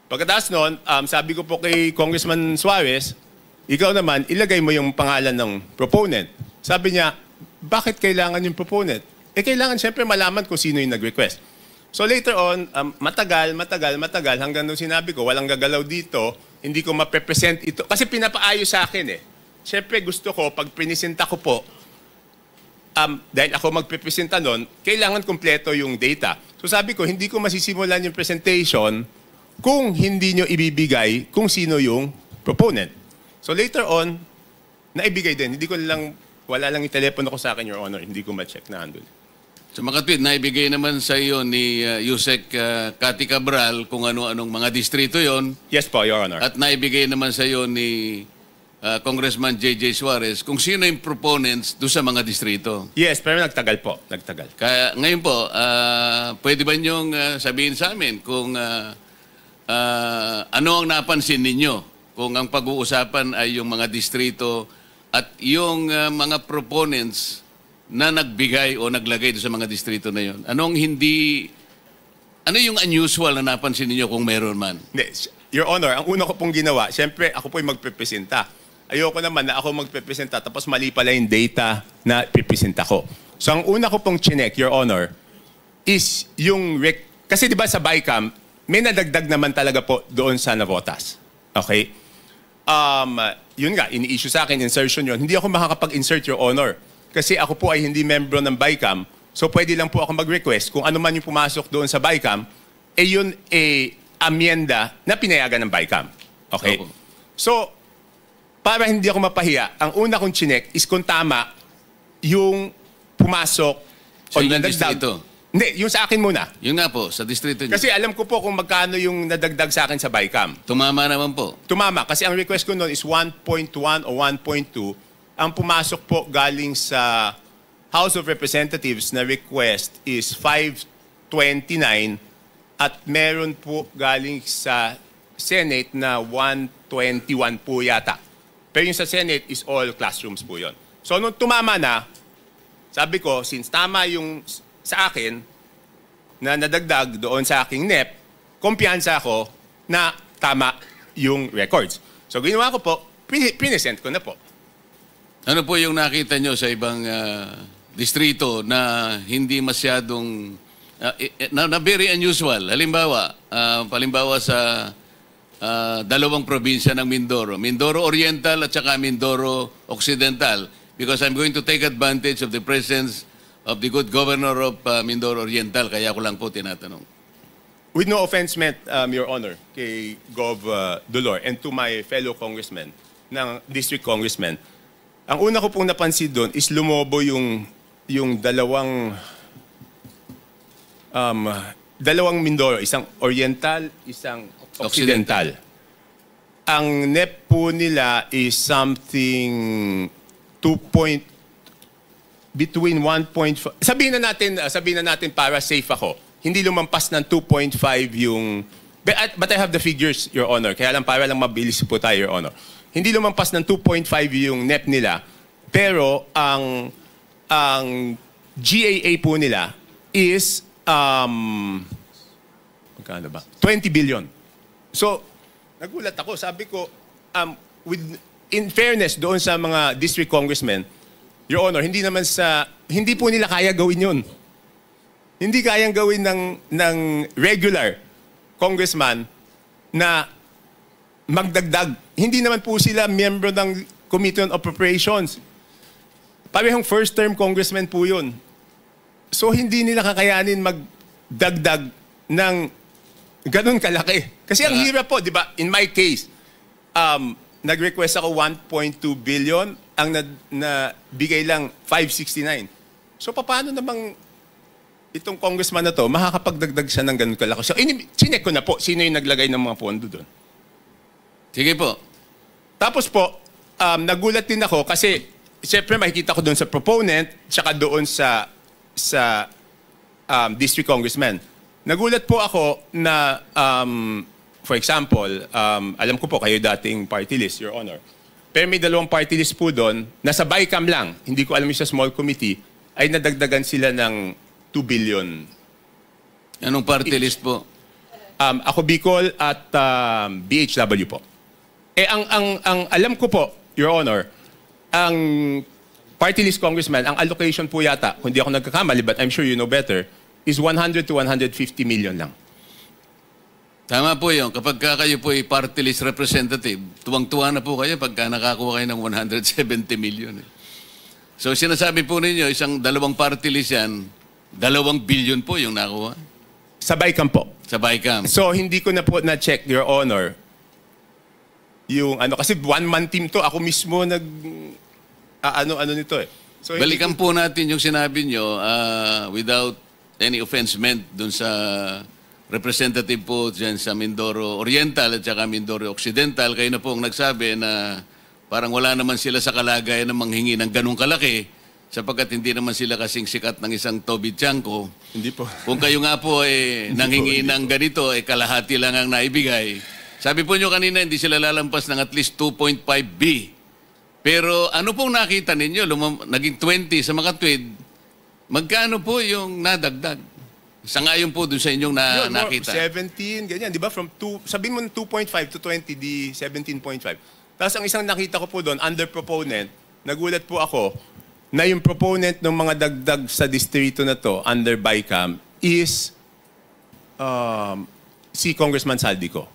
Pagkatapos noon, sabi ko po kay Congressman Suarez, ikaw naman, ilagay mo yung pangalan ng proponent. Sabi niya, bakit kailangan yung proponent? Kailangan siyempre malaman kung sino yung nag-request. So later on, matagal, hanggang nung sinabi ko, walang gagalaw dito, hindi ko maprepresent ito. Kasi pinapaayos sa akin eh. Siyempre gusto ko, pag prinisenta ko po, dahil ako magpipresenta nun, kailangan kompleto yung data. So sabi ko, hindi ko masisimulan yung presentation kung hindi nyo ibibigay kung sino yung proponent. So later on, naibigay din. Wala lang yung telepono ko sa akin, Your Honor. Hindi ko ma-check na andun. So makatwid, naibigay naman sa iyo ni Yusek Cathy Cabral kung ano-anong mga distrito yon. Yes po, Your Honor. At naibigay naman sa iyo ni Congressman J.J. Suarez kung sino yung proponents doon sa mga distrito. Yes, pero nagtagal po. Nagtagal. Kaya ngayon po, pwede ba niyong sabihin sa amin kung ano ang napansin ninyo kung ang pag-uusapan ay yung mga distrito at yung mga proponents na nagbigay o naglagay doon sa mga distrito na yon. Ano yung unusual na napansin ninyo kung meron man? Your Honor, ang una ko pong ginawa, siyempre ako po'y magpepresenta. Ayoko naman na ako magpepresenta tapos mali pala yung data na pipresenta ko. So ang una ko pong chinek, Your Honor, is yung... Kasi di ba sa BICAM, may nadagdag naman talaga po doon sa Navotas. Okay? Yun nga, ini-issue sa akin, insertion yun. Hindi ako makakapag-insert, Your Honor. Kasi ako po ay hindi membro ng BICAM. So pwede lang po ako mag-request kung ano man yung pumasok doon sa BICAM, yun amyenda na pinayagan ng BICAM. Okay? So, para hindi ako mapahiya, ang una kong chinek is kung tama yung pumasok o yung nadagdag. Hindi, yung sa akin muna. Yung nga po, sa distrito niyo. Kasi alam ko po kung magkano yung nadagdag sa akin sa BICAM. Tumama naman po. Tumama, kasi ang request ko noon is 1.1 o 1.2. Ang pumasok po galing sa House of Representatives na request is 529 at meron po galing sa Senate na 121 po yata. Pero yung sa Senate is all classrooms po yun. So nung tumama na, sabi ko, since tama yung sa akin na nadagdag doon sa aking NEP, kumpiyansa ako na tama yung records. So ginawa ko po, pinesent ko na po. Ano po yung nakita nyo sa ibang distrito na hindi masyadong, na very unusual? Halimbawa, palimbawa sa dalawang probinsya ng Mindoro, Mindoro Oriental at saka Mindoro Occidental, because I'm going to take advantage of the presence of the good governor of Mindoro Oriental, kaya ko lang po tinatanong. With no offense meant, Your Honor, kay Gov. Dolor and to my fellow congressmen, ng district congressmen, ang una ko pong napansin doon is lumobo yung dalawang Mindoro, isang Oriental, isang Occidental. Ang NEP po nila is something between 1.5, sabihin na natin para safe ako, hindi lumampas ng 2.5 yung, but I have the figures, Your Honor, kaya lang para lang mabilis po tayo, Your Honor. Hindi lumampas ng 2.5 yung NEP nila, pero ang GAA po nila is, magkano ba? 20 billion. So, nagulat ako, sabi ko, in fairness doon sa mga district congressmen, Your Honor, hindi po nila kaya gawin yun. Hindi kayang gawin ng regular congressman na magdagdag. Hindi naman po sila miyembro ng Committee on Appropriations. Parehong first-term congressman po yun. So hindi nila kakayanin magdagdag ng ganun kalaki. Kasi ang hirap po, di ba? In my case, nag-request ako 1.2 billion, ang nabigay lang 569. So paano namang itong congressman na to, makakapagdagdag siya ng ganun kalaki? So chinek ko na po, sino yung naglagay ng mga pondo doon. Sige po. Tapos po, nagulat din ako kasi siyempre makikita ko doon sa proponent tsaka doon sa district congressman. Nagulat po ako na, for example, alam ko po kayo dating party list, Your Honor. Pero may dalawang party list po doon, nasa BICAM lang, hindi ko alam yung sa small committee, ay nadagdagan sila ng 2 billion. Anong party list po? Ako Bicol at BHW po. Ang alam ko po, Your Honor, ang party list congressman, ang allocation po yata, kung di ako nagkakamali, but I'm sure you know better, is 100 to 150 million lang. Tama po yun. Kapag kayo po ay party list representative, tuwang-tuwa na po kayo pagka nakakuha kayo ng 170 million. So sinasabi po ninyo, isang dalawang party list yan, 2 billion po yung nakuha. Sa BICAM po. Sa BICAM. So hindi ko na po na-check, Your Honor, yung kasi one-man team to, ako mismo ano nito eh. So, balikan po natin yung sinabi nyo without any offense meant dun sa representative po dyan sa Mindoro Oriental at saka Mindoro Occidental. Kayo na po ang nagsabi na parang wala naman sila sa kalagayan na manghingi ng ganong kalaki sapagkat hindi naman sila kasing sikat ng isang Toby Chanko. Hindi po. Kung kayo nga po nanghingi ng ganito, kalahati lang ang naibigay. Sabi po nyo kanina, hindi sila lalampas ng at least 2.5B. Pero ano pong nakita ninyo? Naging 20 sa makatwid. Magkano po yung nadagdag? Sangayon po doon sa inyong nakita. 17, ganyan. Di ba? From 2, sabihin mo 2.5 to 20, di 17.5. Tapos ang isang nakita ko po doon, under proponent, nagulat po ako na yung proponent ng mga dagdag sa distrito na to, under BICAM, is si Congressman Saldico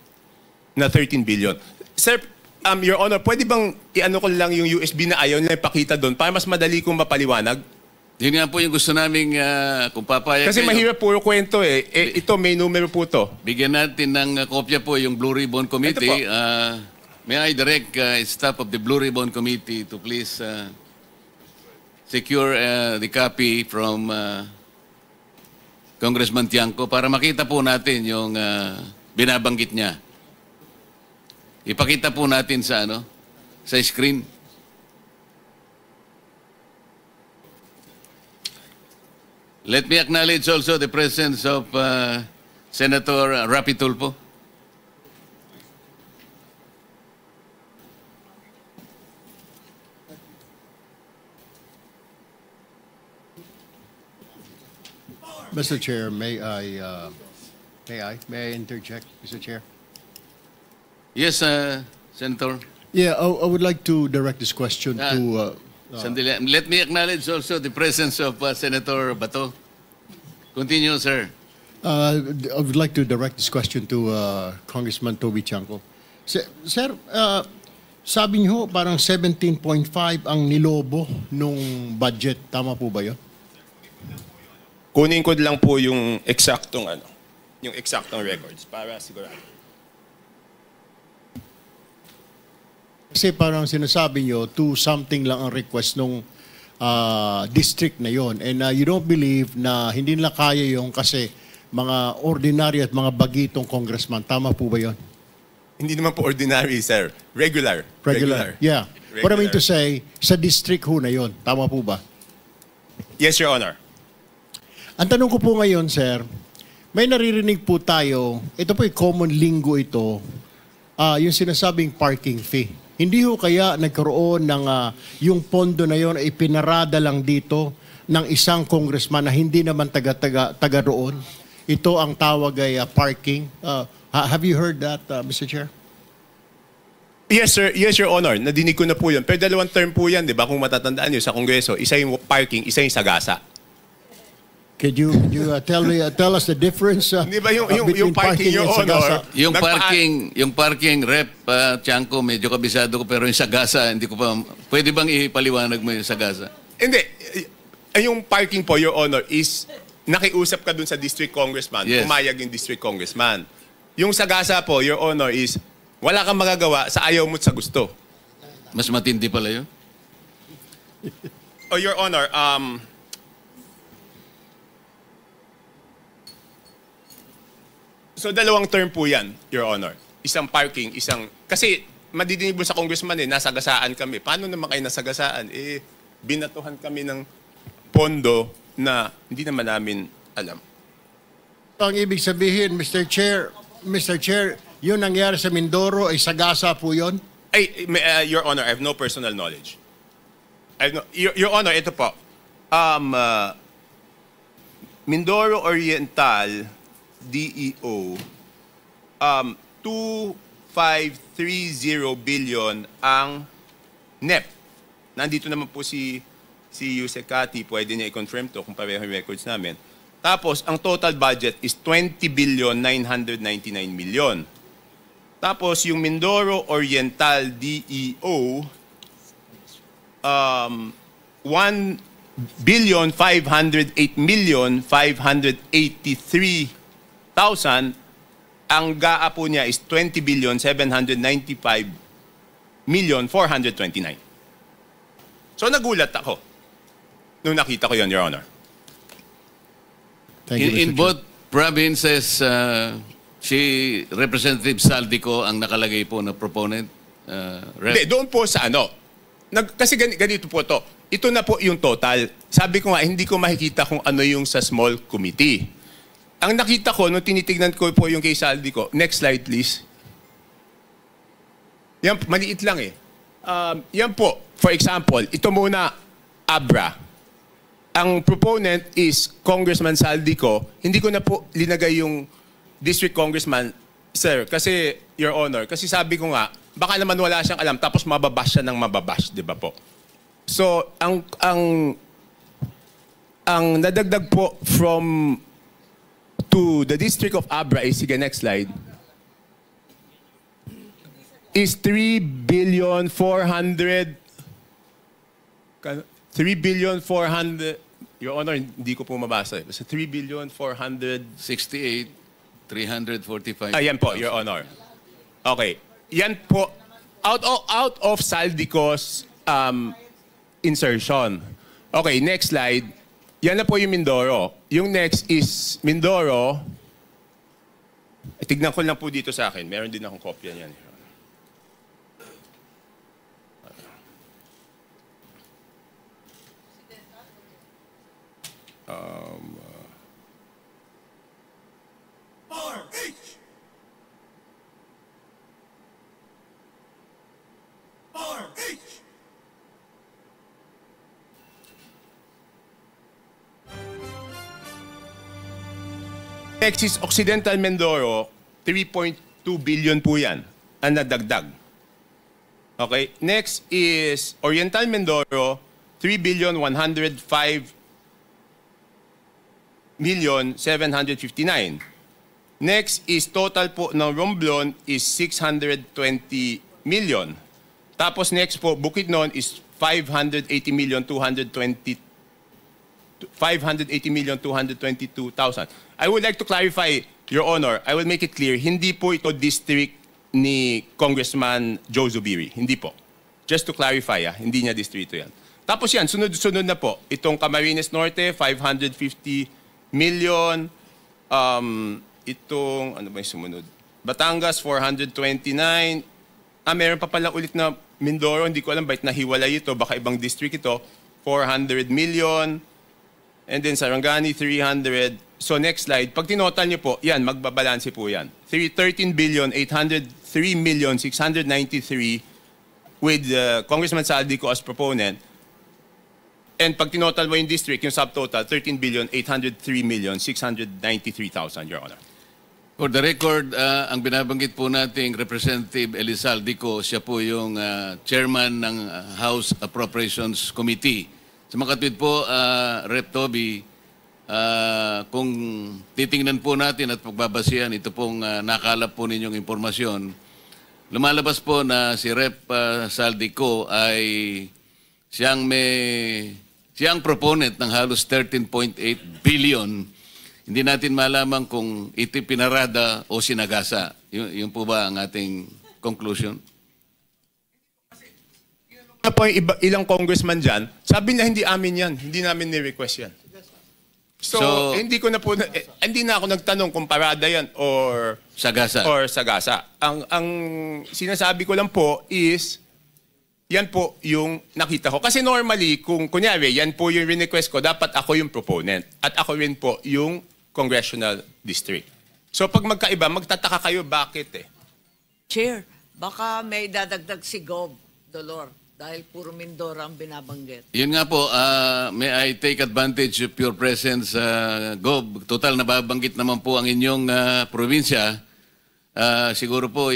na 13 billion. Sir, Your Honor, pwede bang i-ano ko lang yung USB na ayaw nila ipakita doon para mas madali kong mapaliwanag? Yun nga po yung gusto namin kung papayag Kasi kayo. mahirap puro kwento eh. Ito, may numero po to. Bigyan natin ng kopya po yung Blue Ribbon Committee. May I direct staff of the Blue Ribbon Committee to please secure the copy from Congressman Tiangco para makita po natin yung binabanggit niya. Ipakita po natin sa sa screen. Let me acknowledge also the presence of Senator Rapi Tulfo. Mr. Chair, may I interject, Mr. Chair? Yes, Senator. Yeah, I would like to direct this question to... Sandali. Let me acknowledge also the presence of Senator Bato. Continue, sir. I would like to direct this question to Congressman Toby Tiangco. Sir, sabi niyo parang 17.5 ang nilobo nung budget. Tama po ba yun? Kunin ko lang po yung eksaktong records para sigurado. Kasi parang sinasabi nyo, 2-something lang ang request nung district na yon. And you don't believe na hindi nila kaya yung kasi mga ordinary at mga bagitong congressman. Tama po ba yon? Hindi naman po ordinary, sir. Regular. Yeah. Regular. What I mean to say, sa district ho na yon. Tama po ba? Yes, Your Honor. Ang tanong ko po ngayon, sir, may naririnig po tayo, ito po yung common lingo ito, yung sinasabing parking fee. Hindi ho kaya nagkaroon ng yung pondo na yon ay pinarada lang dito ng isang congressman na hindi naman taga roon. Ito ang tawag ay parking. Have you heard that, Mr. Chair? Yes, sir. Yes, Your Honor. Nadinig ko na po yun. Pero dalawang term po yan, di ba? Kung matatandaan nyo sa Kongreso, isa yung parking, isa yung sagasa. Could you tell us the difference yung parking, Your Honor? Yung parking rep, Tiangco, medyo kabisado ko, pero yung sagasa, hindi ko pa, pwede bang ipaliwanag mo yung sagasa? Hindi. Yung parking po, Your Honor, is nakiusap ka dun sa district congressman, pumayag yung district congressman. Yung sagasa po, Your Honor, is wala kang magagawa sa ayaw mo't sa gusto. Mas matindi pala yun? Oh, Your Honor, so dalawang term po yan, Your Honor. Isang parking, isang... Kasi madidinig mo sa congressman nasagasaan kami. Paano naman kayo nasagasaan? Binatuhan kami ng pondo na hindi naman namin alam. Ang ibig sabihin, Mr. Chair, yun nangyari sa Mindoro ay sagasa po yun? Your Honor, I have no personal knowledge. Your Honor, ito po. Mindoro Oriental... DEO, 2,530 billion ang NEP. Nandito naman po si Yusek Kati, pwede niya i-confirm to kung pareho yung records namin. Tapos, ang total budget is 20,999 million. Tapos, yung Mindoro Oriental DEO, 1,508,583,000. Ang GAA po niya is 20,795,429. So nagulat ako nung nakita ko yon, Your Honor. In both provinces, si Representative Saldico ang nakalagay po na proponent. Doon po sa kasi ganito po to. Ito na po yung total. Sabi ko nga, hindi ko makikita kung ano yung sa small committee. Ang nakita ko, nung tinitignan ko po yung kay Saldico, next slide please. Yan, maliit lang yan po, for example, ito muna, ABRA. Ang proponent is Congressman Saldico. Hindi ko na po linagay yung district congressman, sir, kasi, Your Honor, kasi sabi ko nga, baka naman wala siyang alam, tapos mababash siya ng mababash, di ba po? So, ang nadagdag po from to the district of Abra is, sige, next slide, is 3,400,000,000. Your Honor, hindi ko po mabasa. Basta 3,468,345. Ayan po, Your Honor. Okay. Yan po, out of Saldico's insertion. Okay, next slide. Yan na po yung Mindoro. Yung next is Mindoro. Tignan ko lang po dito sa akin. Meron din akong kopya niyan. Next is Occidental Mindoro, 3.2 billion po yan ang nadagdag. Okay, next is Oriental Mindoro, 3,105,759,000. Next is total po ng Romblon is 620 million. Tapos next po, Bukidnon is 580,222,000. I would like to clarify, Your Honor, I will make it clear, hindi po ito district ni Congressman Joe Zubiri. Hindi po. Just to clarify, hindi niya distrito yan. Tapos yan, sunod-sunod na po. Itong Camarines Norte, 550 million. Itong, ano ba yung sumunod? Batangas, 429. Meron pa pala ulit na Mindoro, hindi ko alam bakit nahiwalay ito, baka ibang district ito, 400 million. And then Sarangani, 300. So next slide, pag tinotal niyo po, yan, magbabalanse po yan. 13,803,693 with Congressman Saldico as proponent. And pag tinotal mo yung district, yung subtotal, 13,803,693,000, Your Honor. For the record, ang binabanggit po nating Representative Elizaldico, siya po yung chairman ng House Appropriations Committee. Sa makatwid po, Rep. Toby, kung titingnan po natin at pagbabasihan, ito pong nakalap po ninyong impormasyon, lumalabas po na si Rep. Saldico ay siyang proponent ng halos 13.8 billion. Hindi natin malaman kung ito pinarada o sinagasa. Yun po ba ang ating conclusion? Po ilang congressman dyan, sabi na hindi amin yan, hindi namin ni-request yan. So hindi ko na po, hindi na ako nagtanong kung parada yan or sagasa. Ang sinasabi ko lang po is, yan po yung nakita ko. Kasi normally, kung kunyari, yan po yung request ko, dapat ako yung proponent. At ako rin po yung congressional district. So pag magkaiba, magtataka kayo bakit eh. Chair, baka may dadagdag si Gov. Dolor, dahil puro Mindoro ang binabanggit. Yun nga po, may I take advantage of your presence, Gob. Total, nababanggit naman po ang inyong probinsya. Siguro po,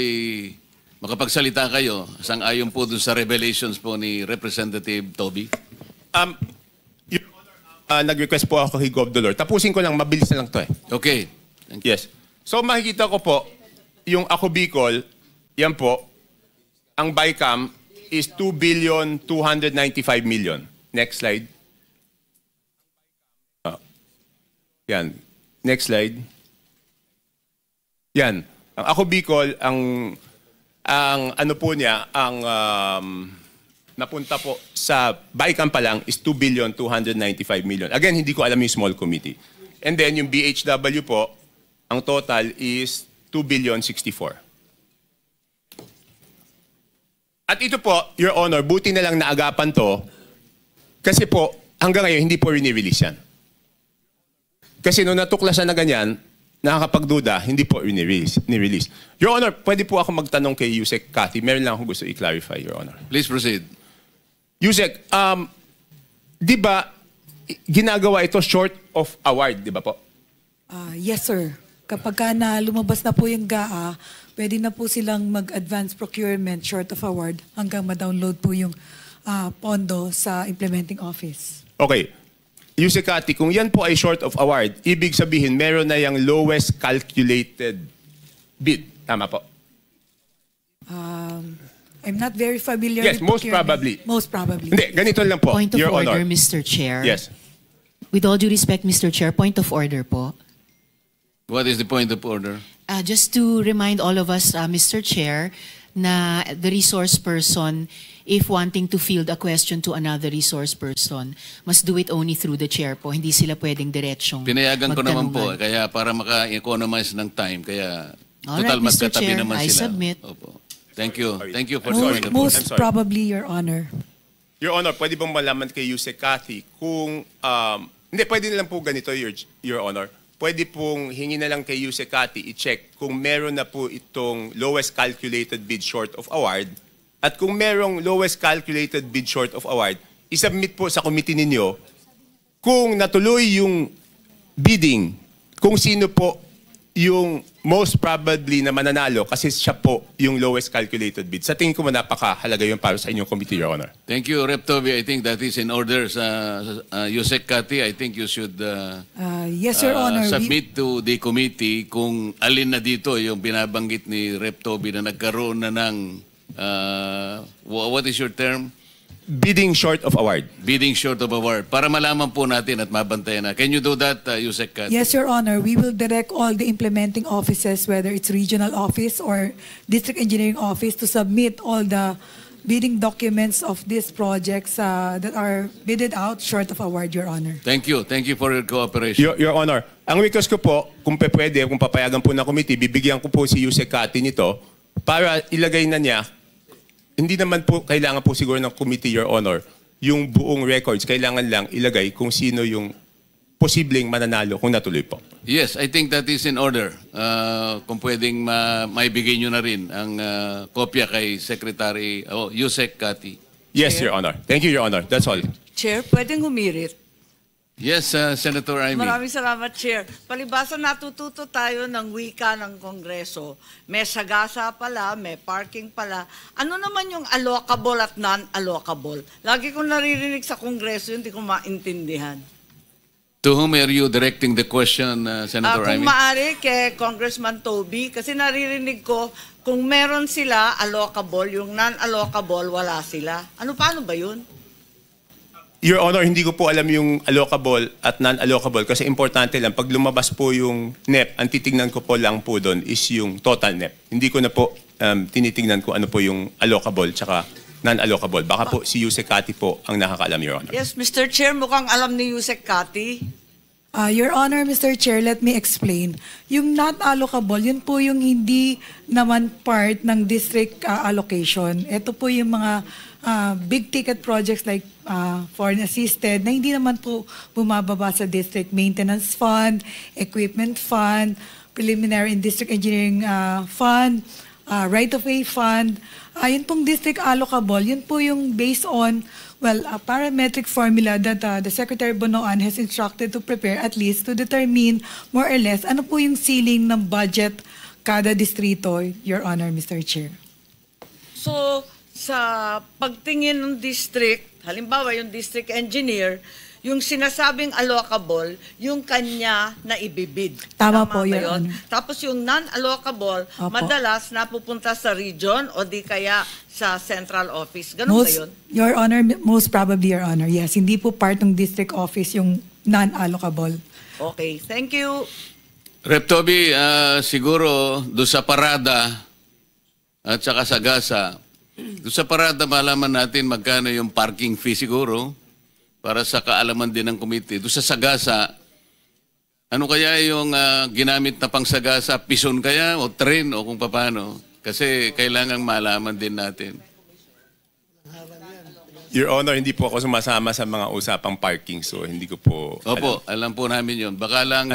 makapagsalita kayo, sang-ayon po dun sa revelations po ni Representative Toby. Nag-request po ako kay Gov. Dolor. Tapusin ko lang, mabilis na lang to eh. Okay. Yes. So makikita ko po, yung Ako Bicol, yan po, ang BICAM is 2,295,000,000. Next slide. Yan. Next slide. Yan. Ang Ako Bicol, ang ano po niya, ang napunta po sa BICAM pa lang is 2,295,000,000. Again, hindi ko alam yung small committee. And then yung BHW po, ang total is 2,064,000,000. At ito po, Your Honor, buti na lang naagapan to kasi po, hanggang ngayon, hindi po rini-release yan. Kasi nung natuklasan na ganyan, nakakapagduda, hindi po ni-release. Your Honor, pwede po ako magtanong kay Yusek Cathy. Meron lang akong gusto i-clarify, Your Honor. Please proceed. Yusek, di ba ginagawa ito short of award, di ba po? Yes, sir. Kapag na lumabas na po yung GAA, pwede na po silang mag-advance procurement short of award hanggang ma-download po yung pondo sa implementing office. Okay. Yusek-Ati, kung yan po ay short of award, ibig sabihin meron na yung lowest calculated bid. Tama po? I'm not very familiar Yes, with most procurement. probably. Most probably. Hindi, ganito lang po, Point of Your order, Honor. Mr. Chair. Yes. With all due respect, Mr. Chair, point of order po. What is the point of order? Just to remind all of us, Mr. Chair, na the resource person, if wanting to field a question to another resource person, must do it only through the chair po. Hindi sila pwedeng diretsyong Pinayagan ko naman po, magtanungan. kaya para maka-economize ng time, kaya Alright, total Mr. magkatabi Chair, naman I sila. submit. Opo. Thank you. Thank you for the point of order. Most probably, Your Honor. Your Honor, pwede bang malaman kay Yusek-Ati kung, hindi, pwede na lang po ganito, Your Honor. Pwede pong hingi na lang kay Yusek-Ati i-check kung meron na po itong lowest calculated bid short of award at kung merong lowest calculated bid short of award, isubmit po sa committee ninyo kung natuloy yung bidding, kung sino po yung most probably na mananalo kasi siya po yung lowest calculated bid. Sa tingin ko napakahalaga yun para sa inyong committee, Your Honor. Thank you, Rep. Toby. I think that is in order. Yusek-Ati, I think you should Yes, Your Honor. submit to the committee kung alin na dito yung binabanggit ni Rep. Toby na nagkaroon na ng, what is your term? Bidding short of award. Bidding short of award. Para malaman po natin at mabantayan na. Can you do that, Yusek-Ati? Yes, Your Honor. We will direct all the implementing offices, whether it's regional office or district engineering office, to submit all the bidding documents of these projects that are bidded out short of award, Your Honor. Thank you. Thank you for your cooperation. Your Honor, ang request ko po, kung pwede, kung papayagan po ng committee, bibigyan ko po si Yusek-Ati nito para ilagay na niya. Hindi naman po kailangan po siguro ng committee, Your Honor, yung buong records. Kailangan lang ilagay kung sino yung posibleng mananalo kung natuloy po. Yes, I think that is in order. Kung pwedeng maibigay nyo na rin ang kopya kay Secretary Yusek-Ati. Yes, Your Honor. Thank you, Your Honor. That's all. Chair, pwedeng humirit. Yes, Senator Amy. Maraming salamat, Chair. Palibasa natututo tayo ng wika ng Kongreso. May sagasa pala, may parking pala. Ano naman yung allocable at non-allocable? Lagi kong naririnig sa Kongreso, hindi ko maintindihan. To whom are you directing the question, Senator Kung Amy? maaari kay Congressman Toby, kasi naririnig ko, kung meron sila allocable, yung non-allocable, wala sila. Paano ba yun? Your Honor, hindi ko po alam yung allocable at non-allocable kasi importante lang, pag lumabas po yung NEP, ang titignan ko po lang po doon is yung total NEP. Hindi ko na po tinitignan ko ano po yung allocable tsaka non-allocable. Baka po si Yusek-Ati po ang nakakaalam, Your Honor. Yes, Mr. Chair, mukhang alam ni Yusek-Ati. Your Honor, Mr. Chair, let me explain. Yung not allocable, yun po yung hindi naman part ng district allocation. Ito po yung mga big ticket projects like foreign assisted na hindi naman po bumababa sa district maintenance fund, equipment fund, preliminary and district engineering fund, right-of-way fund. Yun pong district allocable, yun po yung based on a parametric formula that the Secretary Bonoan has instructed to prepare at least to determine more or less ano po yung ceiling ng budget kada distrito, Your Honor, Mr. Chair. So, sa pagtingin ng district, halimbawa yung district engineer, yung sinasabing allocable, yung kanya na ibibid. Tama po, ba Your yun? Honor. Tapos yung non-allocable, madalas napupunta sa region o di kaya sa central office. Ganun ba yun? Your Honor, most probably, Your Honor. Yes, hindi po part ng district office yung non-allocable. Okay, thank you. Rep. Toby, siguro doon sa parada at saka sa gasa, doon sa parada malaman natin magkano yung parking fee siguro para sa kaalaman din ng committee. Doon sa sagasa, ano kaya yung ginamit na pang sagasa? Pison kaya o train o kung paano? Kasi kailangang malaman din natin. Your Honor, hindi po ako sumasama sa mga usapang parking, so hindi ko po Opo, alam po namin yun. Baka lang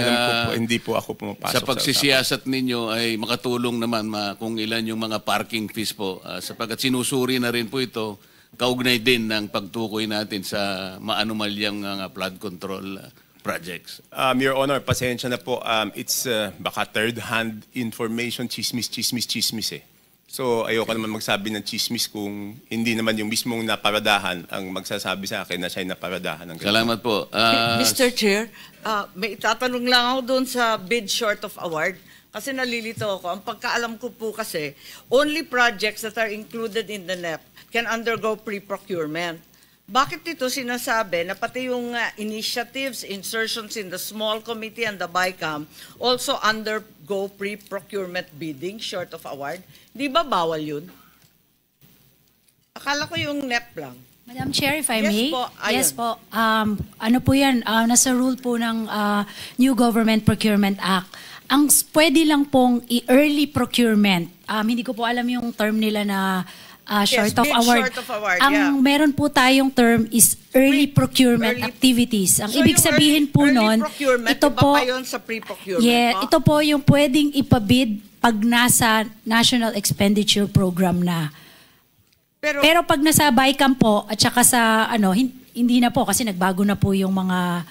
hindi po ako pumapasok sa pagsisiyasat ninyo ay makatulong naman kung ilan yung mga parking fees po. Sapagkat sinusuri na rin po ito, kaugnay din ng pagtukoy natin sa maanumalyang flood control projects. Your Honor, pasensya na po. It's baka third-hand information, chismis eh. So ayoko naman magsabi ng chismis kung hindi naman yung mismong naparadahan ang magsasabi sa akin na siya'y naparadahan. Ng Salamat po. Mr. Chair, may itatanong lang ako doon sa bid short of award. Kasi nalilito ako. Ang pagkaalam ko po kasi, only projects that are included in the NEP can undergo pre-procurement. Bakit ito sinasabi na pati yung initiatives, insertions in the small committee and the BICAM also undergo pre-procurement bidding short of award? Di ba bawal yun? Akala ko yung NEP lang. Madam Chair, if I Yes may. po, ayun. Yes po. Ano po yan? Nasa rule po ng New Government Procurement Act. Ang pwede lang pong i-early procurement. Hindi ko po alam yung term nila na short of bid award. short of award, Ang meron po tayong term is early procurement activities. Ang ibig sabihin po nun, ito po, pa yun sa pre-procurement po? ito po yung pwedeng ipabid pag nasa National Expenditure Program na. Pero pag nasa BICAM po at saka sa hindi na po kasi nagbago na po yung mga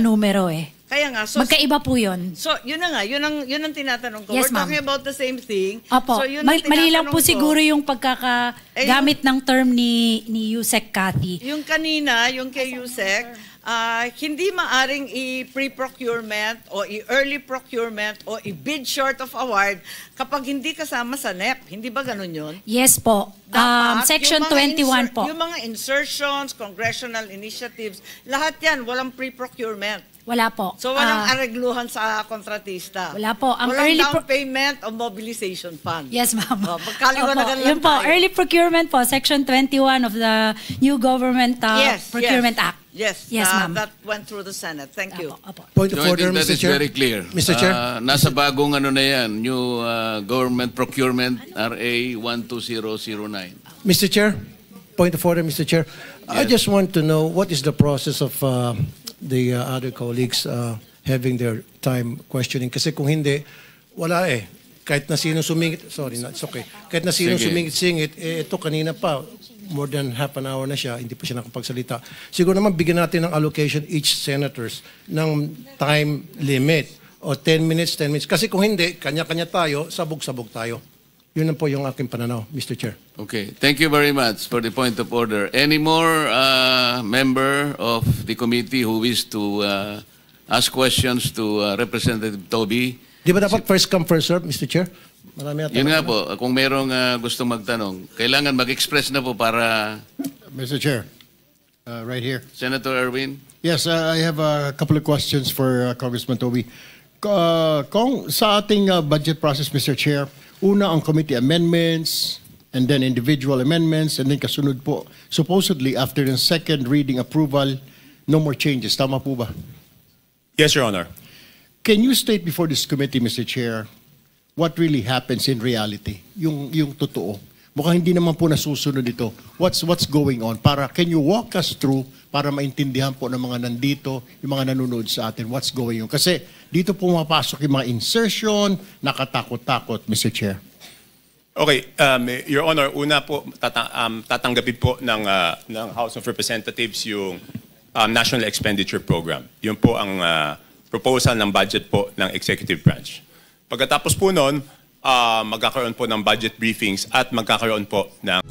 numero eh. Kaya nga, so magkaiba po 'yon. So, yun na nga, yun ang tinatanong ko. Yes, We're talking about the same thing. Opo. So, yun ang Mali lang po tinatanong ko. siguro yung pagkakagamit ng term ni Yusek Cathy. Yung kanina, yung kay Yusek, hindi maaring i-pre-procurement o i-early procurement o i-bid short of award kapag hindi kasama sa NEP. Hindi ba ganun yun? Yes po. Section 21 po. Yung mga insertions, congressional initiatives, lahat yan, walang pre-procurement. Wala po. So walang aregluhan sa kontratista. Wala po. Ang walang early down payment o mobilization fund. Yes, ma'am. Magkaliwanagan lang Yun po, tayo. early procurement po, Section 21 of the New Government Procurement Act. Yes, Yes, ma'am. that went through the Senate. Thank you. Point of So, I order, think that Mr. is Chair. very clear. Mr. Chair. Nasa bagong na yan, new Government Procurement RA 12009. Mr. Chair, point of order, Mr. Chair. I just want to know what is the process of the other colleagues having their time questioning. Kasi kung hindi, wala eh. Kahit na sino sumingit, sorry, it's okay. Kahit na sino Sige. sumingit-singit, ito kanina pa, more than half an hour na siya, hindi pa siya nakapagsalita. Siguro naman bigyan natin ng allocation each senators ng time limit o 10 minutes. Kasi kung hindi, kanya-kanya tayo, sabog-sabog tayo. Yun na po yung aking pananaw, Mr. Chair. Okay, thank you very much for the point of order. Any more member of the committee who wish to ask questions to Representative Toby? Di ba dapat first come, first serve, Mr. Chair? Marami Yun nga po, kung merong gustong magtanong, kailangan mag-express na po para... Mr. Chair, right here. Senator Erwin? Yes, I have a couple of questions for Congressman Toby. Sa ating budget process, Mr. Chair, una ang committee amendments, and then individual amendments, and then kasunod po, supposedly after the second reading approval, no more changes. Tama po ba? Yes, Your Honor. Can you state before this committee, Mr. Chair, what really happens in reality? Yung totoo. Mukhang hindi naman po nasusunod ito. What's going on? Can you walk us through para maintindihan po ng mga nandito, yung mga nanonood sa atin, what's going on? Kasi dito po mapasok yung mga insertion, nakatakot-takot, Mr. Chair. Okay, Your Honor, una po tatanggapin po ng House of Representatives yung National Expenditure Program. Yun po ang proposal ng budget po ng Executive Branch. Pagkatapos po noon, magkakaroon po ng budget briefings at magkakaroon po ng